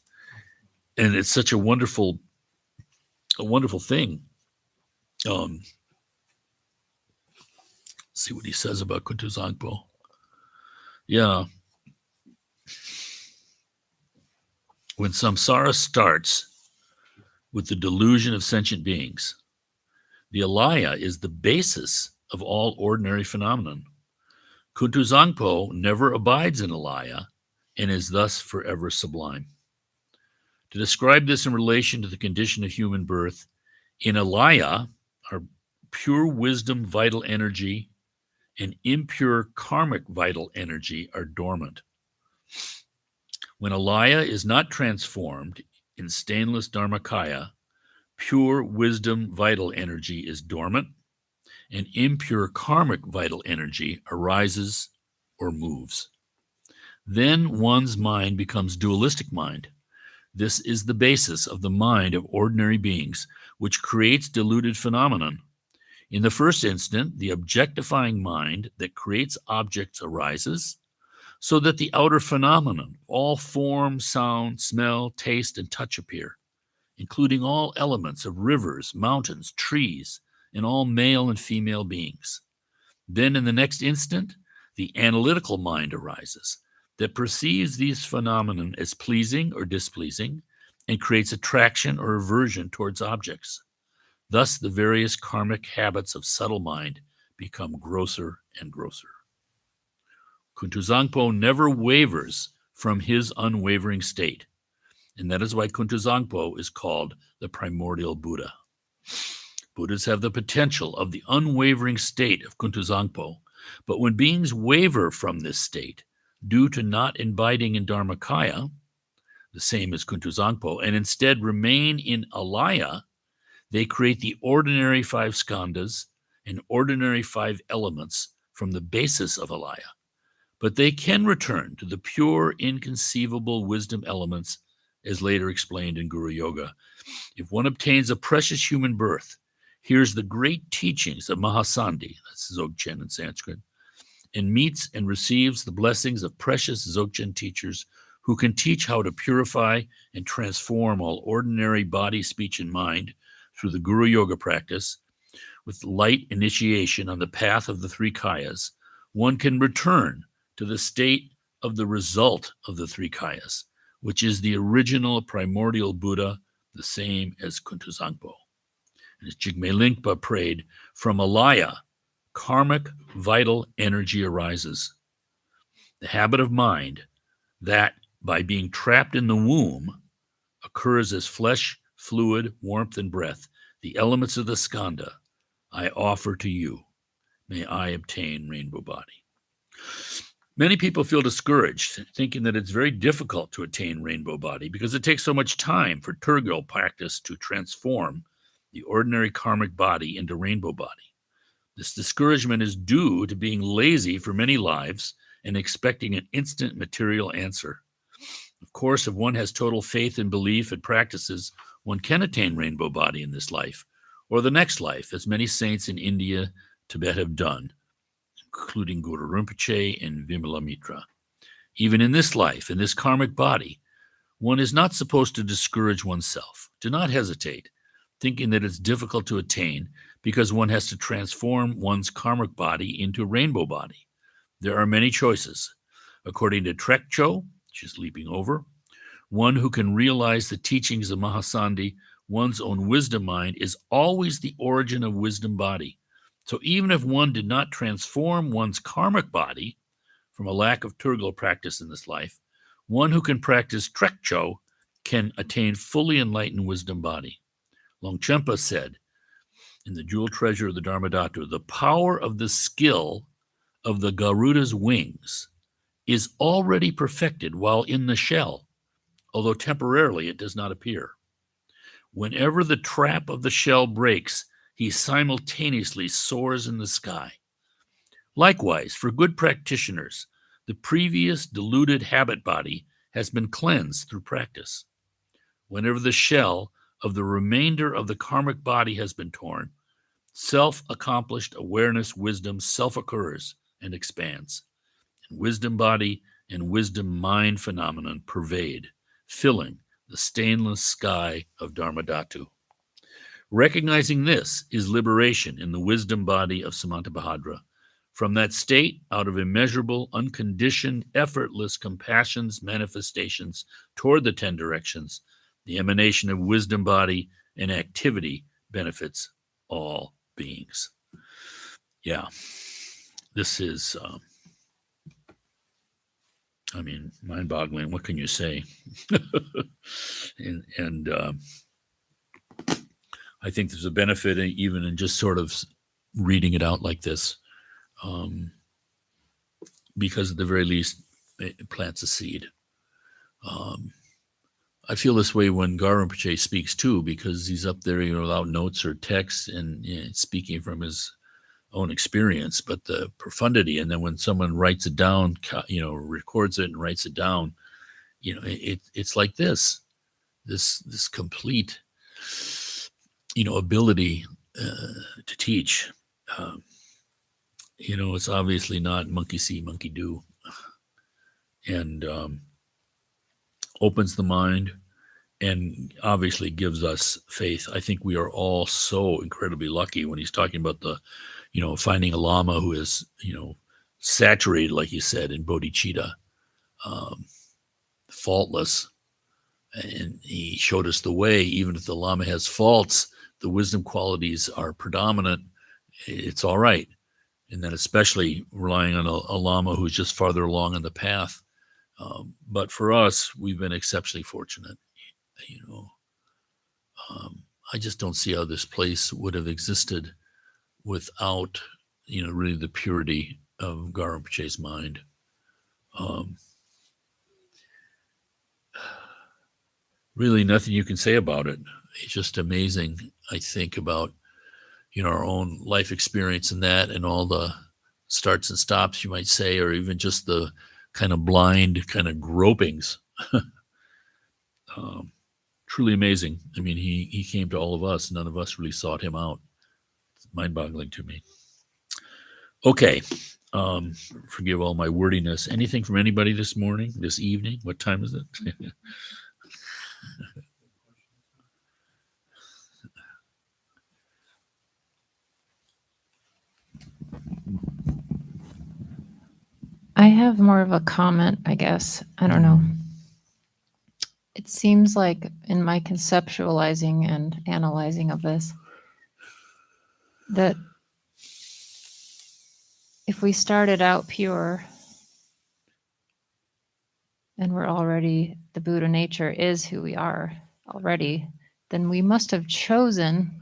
and it's such a wonderful thing. See what he says about Kuntuzangpo. Yeah. When samsara starts with the delusion of sentient beings, the alaya is the basis of all ordinary phenomenon. Kuntuzangpo never abides in alaya and is thus forever sublime. To describe this in relation to the condition of human birth, in alaya, our pure wisdom vital energy and impure karmic vital energy are dormant. When alaya is not transformed in stainless dharmakaya, pure wisdom vital energy is dormant, and impure karmic vital energy arises or moves. Then one's mind becomes dualistic mind. This is the basis of the mind of ordinary beings, which creates deluded phenomenon. In the first instant, the objectifying mind that creates objects arises, so that the outer phenomenon, all form, sound, smell, taste, and touch appear, including all elements of rivers, mountains, trees, and all male and female beings. Then in the next instant, the analytical mind arises that perceives these phenomena as pleasing or displeasing and creates attraction or aversion towards objects. Thus, the various karmic habits of subtle mind become grosser and grosser. Kuntuzangpo never wavers from his unwavering state, and that is why Kuntuzangpo is called the primordial Buddha. Buddhas have the potential of the unwavering state of Kuntuzangpo, but when beings waver from this state due to not abiding in Dharmakaya, the same as Kuntuzangpo, and instead remain in alaya, they create the ordinary five skandhas and ordinary five elements from the basis of alaya. But they can return to the pure, inconceivable wisdom elements, as later explained in Guru Yoga. If one obtains a precious human birth, hears the great teachings of Mahasandhi, that's Dzogchen in Sanskrit, and meets and receives the blessings of precious Dzogchen teachers who can teach how to purify and transform all ordinary body, speech, and mind through the Guru Yoga practice, with light initiation on the path of the three kayas, one can return to the state of the result of the three kayas, which is the original primordial Buddha, the same as Kuntuzangpo. And as Jigme Lingpa prayed, from alaya, karmic vital energy arises. The habit of mind that, by being trapped in the womb, occurs as flesh, fluid, warmth, and breath, the elements of the skandha, I offer to you. May I obtain rainbow body. Many people feel discouraged, thinking that it's very difficult to attain rainbow body because it takes so much time for Turgil practice to transform the ordinary karmic body into rainbow body. This discouragement is due to being lazy for many lives and expecting an instant material answer. Of course, if one has total faith and belief and practices, one can attain rainbow body in this life or the next life, as many saints in India, Tibet have done, including Guru Rinpoche and Vimalamitra. Even in this life, in this karmic body, one is not supposed to discourage oneself. Do not hesitate, thinking that it's difficult to attain because one has to transform one's karmic body into rainbow body. There are many choices. According to Trekcho, which is leaping over, one who can realize the teachings of Mahasandhi, one's own wisdom mind is always the origin of wisdom body. So even if one did not transform one's karmic body from a lack of Turgil practice in this life, one who can practice Trekcho can attain fully enlightened wisdom body. Longchenpa said in the Jewel Treasure of the Dharmadhatu, the power of the skill of the Garuda's wings is already perfected while in the shell, although temporarily it does not appear. Whenever the trap of the shell breaks, he simultaneously soars in the sky. Likewise, for good practitioners, the previous deluded habit body has been cleansed through practice. Whenever the shell of the remainder of the karmic body has been torn, self-accomplished awareness wisdom self-occurs and expands. And wisdom body and wisdom mind phenomenon pervade, filling the stainless sky of Dharmadhatu. Recognizing this is liberation in the wisdom body of Samantabhadra. From that state, out of immeasurable, unconditioned, effortless compassion's manifestations toward the 10 directions, the emanation of wisdom body and activity benefits all beings. Yeah, this is, mind-boggling. What can you say? and I think there's a benefit even in just sort of reading it out like this, because at the very least, it plants a seed. I feel this way when Rinpoche speaks too, because he's up there, without notes or text and speaking from his own experience, but the profundity. And then when someone writes it down, records it and writes it down, it's like this complete, ability to teach. It's obviously not monkey see, monkey do, and opens the mind and obviously gives us faith. I think we are all so incredibly lucky when he's talking about the, finding a lama who is, saturated, like he said, in bodhicitta, faultless. And he showed us the way. Even if the lama has faults, the wisdom qualities are predominant. It's all right. And then especially relying on a lama who's just farther along in the path. But for us, we've been exceptionally fortunate. I just don't see how this place would have existed without, really the purity of Rinpoche's mind. Really nothing you can say about it. It's just amazing, I think, about, our own life experience in that and all the starts and stops, you might say, or even just the kind of blind kind of gropings. Truly amazing. I mean, he came to all of us. None of us really sought him out. It's mind-boggling to me. Okay. Forgive all my wordiness. Anything from anybody this morning, this evening? What time is it? I have more of a comment, I guess. I don't know. It seems like in my conceptualizing and analyzing of this, that if we started out pure and we're already, the Buddha nature is who we are already, then we must have chosen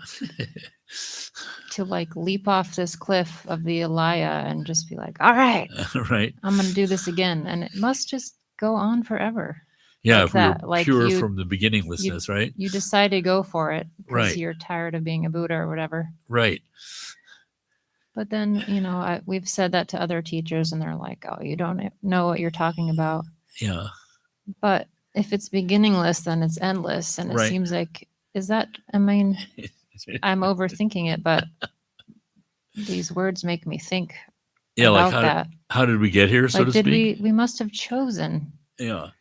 to leap off this cliff of the Alaya and just be like, all right, right. I'm going to do this again. And it must just go on forever. Yeah, like if we that. were Like pure you- from the beginninglessness, right? You decide to go for it because Right. you're tired of being a Buddha or whatever. Right. But then, we've said that to other teachers and they're like, oh, you don't know what you're talking about. Yeah. But if it's beginningless, then it's endless. And it Right. seems like, I'm overthinking it, but these words make me think Yeah, about like that. how did we get here, so to speak? We must have chosen Yeah.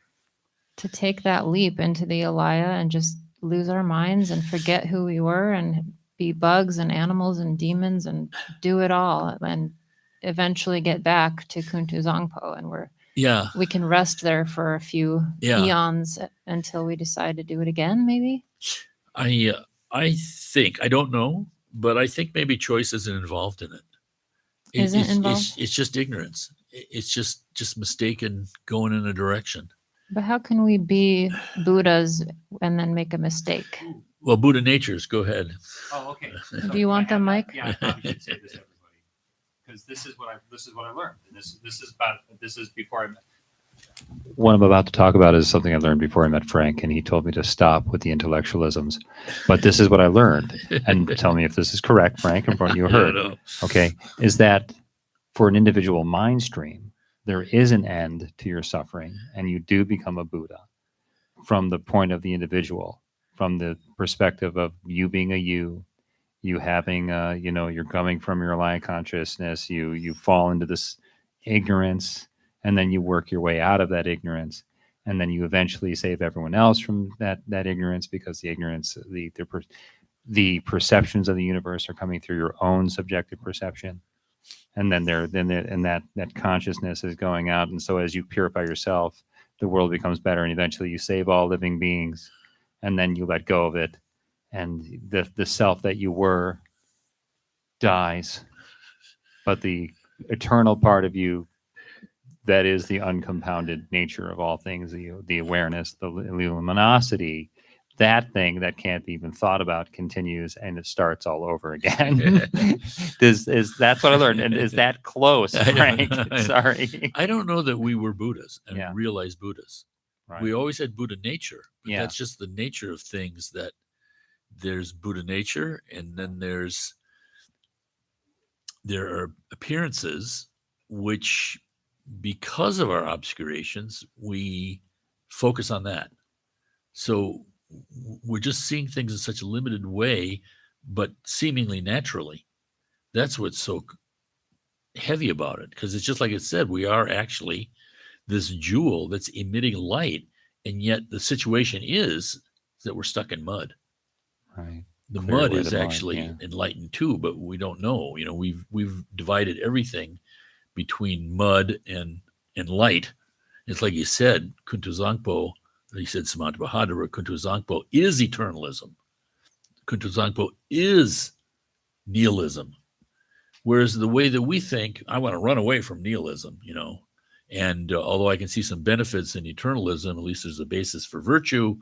to take that leap into the Alaya and just lose our minds and forget who we were and be bugs and animals and demons and do it all and eventually get back to Kuntuzangpo and we can rest there for a few eons until we decide to do it again, maybe. I think, I don't know, but I think maybe choice isn't involved in it. Isn't involved? It's just ignorance. It's just mistaken going in a direction. But how can we be Buddhas and then make a mistake? Well, Buddha natures, go ahead. Oh, okay. Do you want the mic? Yeah, I probably should say this to everybody because this is what I learned, and this is before what I'm about to talk about is something I learned before I met Frank, and he told me to stop with the intellectualisms. But this is what I learned, and tell me if this is correct, Frank, and what you heard. No. Okay, is that for an individual mind stream, there is an end to your suffering, and you do become a Buddha from the point of the individual, from the perspective of you being a you having, you're coming from your Alaya consciousness, you fall into this ignorance, and then you work your way out of that ignorance, and then you eventually save everyone else from that ignorance, because the ignorance, the perceptions of the universe are coming through your own subjective perception, and then that consciousness is going out, and so as you purify yourself, the world becomes better, and eventually you save all living beings, and then you let go of it, and the self that you were dies, but the eternal part of you, that is the uncompounded nature of all things, the awareness, the luminosity, that thing that can't be even thought about, continues, and it starts all over again. That's what I learned. And is that close, Frank? Sorry. I don't know that we were Buddhas and Yeah. realized Buddhas. Right. We always had Buddha nature, but Yeah. that's just the nature of things, that there's Buddha nature, and then there are appearances which, because of our obscurations, we focus on that. So we're just seeing things in such a limited way, but seemingly naturally. That's what's so heavy about it, because it's just like it said, we are actually this jewel that's emitting light, and yet the situation is that we're stuck in mud. Right. The Clear mud away is the mud, actually yeah. enlightened too, but we don't know. We've divided everything between mud and light. It's like you said, Kuntuzangpo, he said Samanta Bahadura, Kuntuzangpo is eternalism. Kuntuzangpo is nihilism. Whereas the way that we think, I want to run away from nihilism, and although I can see some benefits in eternalism, at least there's a basis for virtue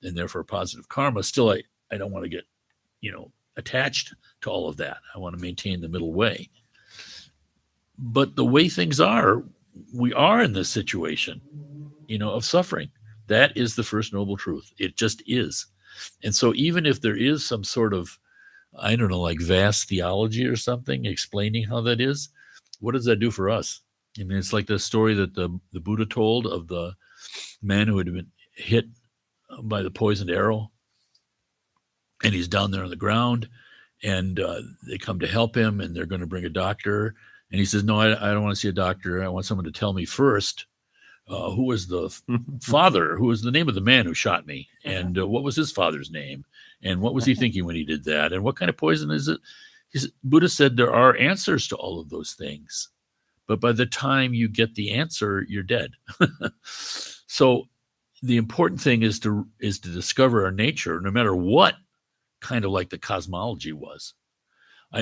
and therefore positive karma, still I don't want to get, attached to all of that. I want to maintain the middle way. But the way things are, we are in this situation, of suffering. That is the first noble truth. It just is. And so even if there is some sort of, I don't know, like vast theology or something explaining how that is, what does that do for us? I mean, it's like the story that the Buddha told of the man who had been hit by the poisoned arrow, and he's down there on the ground, and they come to help him, and they're going to bring a doctor, and he says, no, I don't want to see a doctor. I want someone to tell me first who was the father, who was the name of the man who shot me, and what was his father's name, and what was he thinking when he did that, and what kind of poison is it? Buddha said there are answers to all of those things, but by the time you get the answer, you're dead. So the important thing is to discover our nature, no matter what kind of like the cosmology was.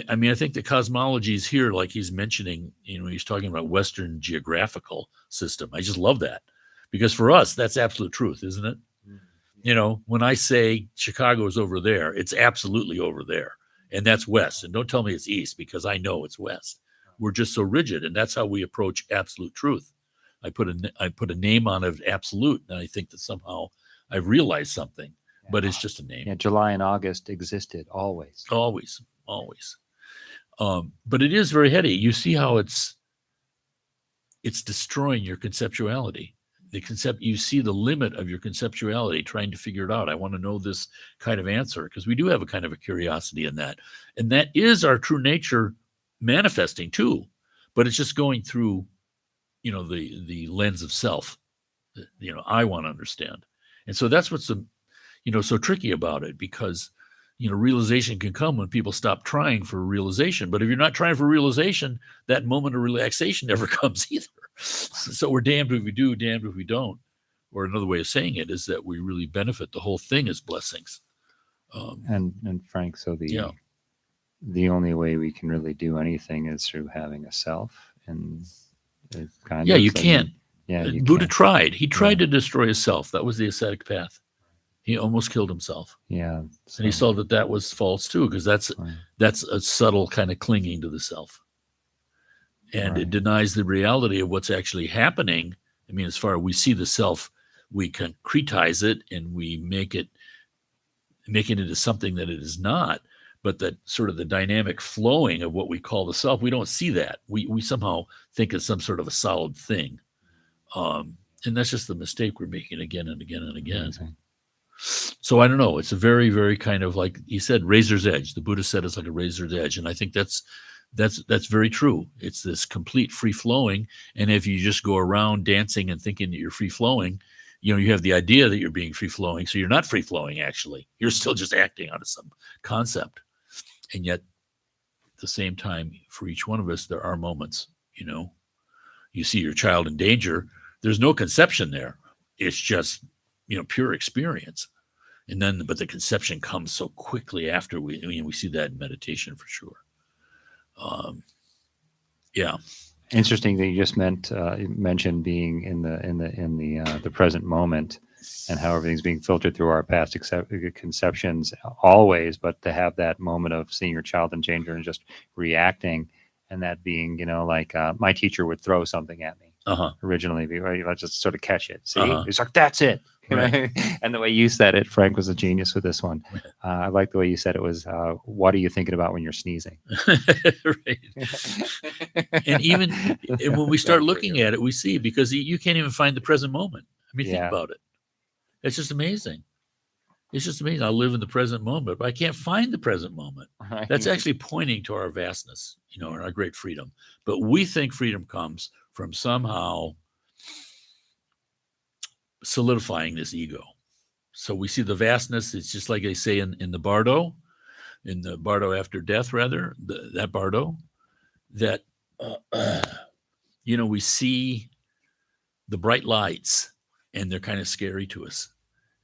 I mean, I think the cosmology is here, like he's mentioning, he's talking about Western geographical system. I just love that, because for us, that's absolute truth, isn't it? Mm-hmm. When I say Chicago is over there, it's absolutely over there, and that's west. And don't tell me it's east, because I know it's west. We're just so rigid, and that's how we approach absolute truth. I put a name on it, absolute, and I think that somehow I've realized something, but it's just a name. Yeah, July and August existed always. Always. But it is very heady. You see how it's destroying your conceptuality. You see the limit of your conceptuality, trying to figure it out. I want to know this kind of answer, because we do have a kind of a curiosity in that. And that is our true nature manifesting too, but it's just going through, the lens of self. I want to understand. And so that's what's so tricky about it, because realization can come when people stop trying for realization. But if you're not trying for realization, that moment of relaxation never comes either. So we're damned if we do, damned if we don't. Or another way of saying it is that we really benefit. The whole thing is blessings. And Frank, so the only way we can really do anything is through having a self, and it's kind of you can't. Buddha can't. tried. He tried to destroy himself. That was the ascetic path. He almost killed himself. Yeah. And he saw that was false too, because that's a subtle kind of clinging to the self. And it denies the reality of what's actually happening I mean, as far as we see the self, we concretize it and we make it into something that it is not. But that sort of the dynamic flowing of what we call the self, we don't see that. We somehow think it's some sort of a solid thing. And that's just the mistake we're making again and again and again. Amazing. So I don't know. It's a very, very kind of, like he said, razor's edge. The Buddha said it's like a razor's edge. And I think that's very true. It's this complete free flowing. And if you just go around dancing and thinking that you're free flowing, you have the idea that you're being free flowing. So you're not free flowing, actually. You're still just acting out of some concept. And yet, at the same time, for each one of us, there are moments, you see your child in danger. There's no conception there. It's just, pure experience. And then, but the conception comes so quickly after we see that in meditation for sure. Yeah. Interesting that you just mentioned being in the present moment, and how everything's being filtered through our past conceptions always, but to have that moment of seeing your child in danger and just reacting, and that being, like my teacher would throw something at me originally, let's just sort of catch it. See, it's like, that's it. Right. And the way you said it, Frank was a genius with this one. I like the way you said it was, what are you thinking about when you're sneezing? Right. And even when we start looking at it, we see, because you can't even find the present moment. I mean, think about it. It's just amazing. It's just amazing. I live in the present moment, but I can't find the present moment. Right. That's actually pointing to our vastness, and our great freedom. But we think freedom comes from somehow solidifying this ego. So we see the vastness. It's just like they say in the Bardo after death, rather, that Bardo, that, we see the bright lights and they're kind of scary to us.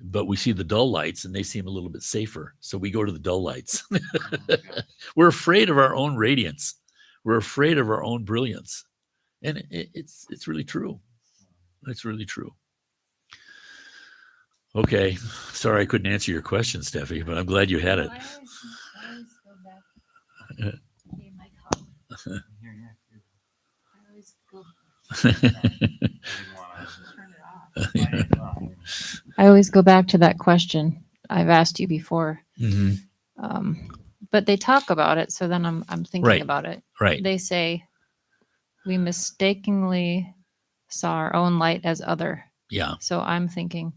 But we see the dull lights and they seem a little bit safer. So we go to the dull lights. We're afraid of our own radiance. We're afraid of our own brilliance. And it's really true. It's really true. Okay. Sorry I couldn't answer your question, Steffi, but I'm glad you had it. I always go back. Okay, my cup. I always go. Turn it off. I always go back to that question I've asked you before. Mm-hmm. But they talk about it, so then I'm thinking about it. Right. They say we mistakenly saw our own light as other. Yeah. So I'm thinking,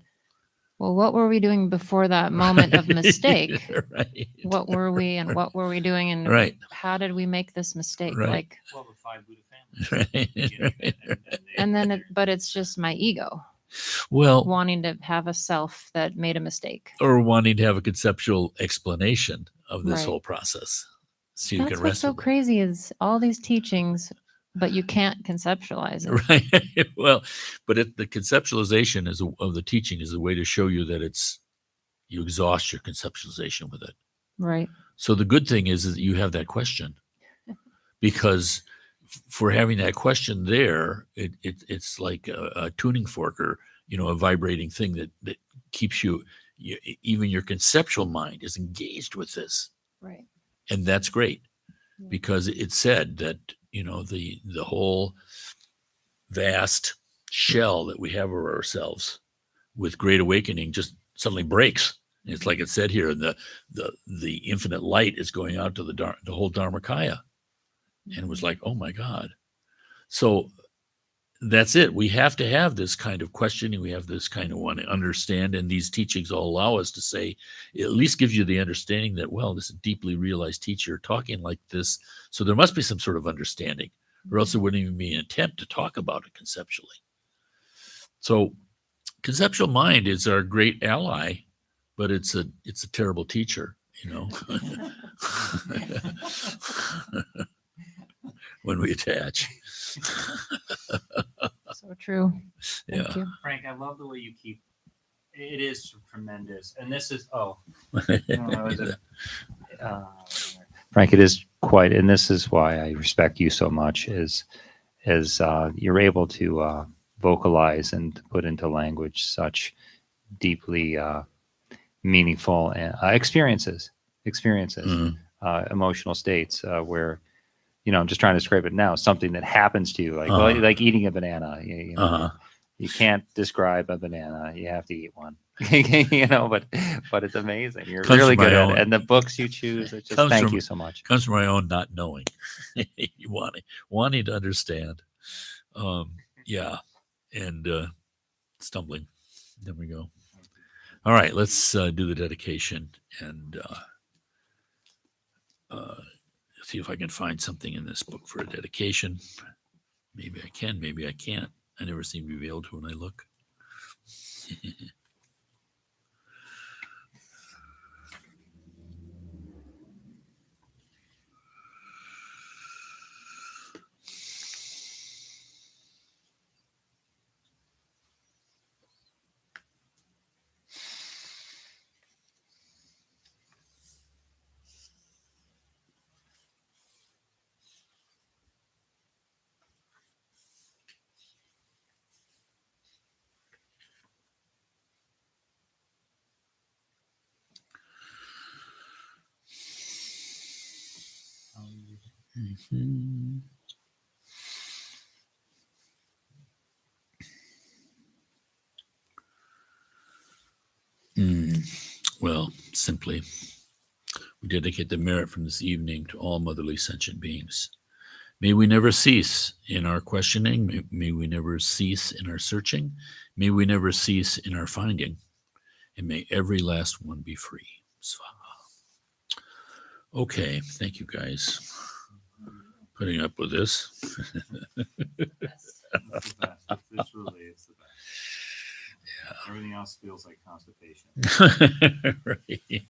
well, what were we doing before that moment of mistake? Right. What were we and what were we doing and how did we make this mistake? Right. Like, Well, the 5 Buddha families. Right. and then but it's just my ego. Well, wanting to have a self that made a mistake. Or wanting to have a conceptual explanation of this Right. whole process. So That's what's so crazy is all these teachings, but you can't conceptualize it. Right. Well, but the conceptualization of the teaching is a way to show you that you exhaust your conceptualization with it. Right. So the good thing is that you have that question, because for having that question there, it's like a tuning fork, or a vibrating thing that keeps you, even your conceptual mind is engaged with this. Right. And that's great, because it said that the whole vast shell that we have of ourselves with great awakening just suddenly breaks. It's like it said here, the infinite light is going out to the whole Dharmakaya. And it was like, oh my God. So that's it. We have to have this kind of questioning. We have this kind of want to understand. And these teachings all allow us to say, it at least gives you the understanding that, well, this is a deeply realized teacher talking like this. So there must be some sort of understanding, or else there wouldn't even be an attempt to talk about it conceptually. So conceptual mind is our great ally, but it's a terrible teacher, when we attach. So true. Yeah. Thank you. Frank, I love the way you keep. It is tremendous, and this is Frank, it is quite, and this is why I respect you so much, is you're able to vocalize and put into language such deeply meaningful experiences, emotional states where, I'm just trying to describe it now, something that happens to you, like like eating a banana, You can't describe a banana. You have to eat one. You know, but it's amazing. You're Comes really from my good at own- it. And the books you choose, it's just Comes thank from- you so much. Comes from my own not knowing, wanting to understand. Yeah, and stumbling. There we go. All right, let's do the dedication and see if I can find something in this book for a dedication. Maybe I can, maybe I can't. I never seem to be able to when I look. Mhm. Well, simply, we dedicate the merit from this evening to all motherly sentient beings. May we never cease in our questioning. May we never cease in our searching. May we never cease in our finding. And may every last one be free. Swaha. Okay, thank you guys putting up with this. It's the best. It's really, it's the best. Yeah. Everything else feels like constipation.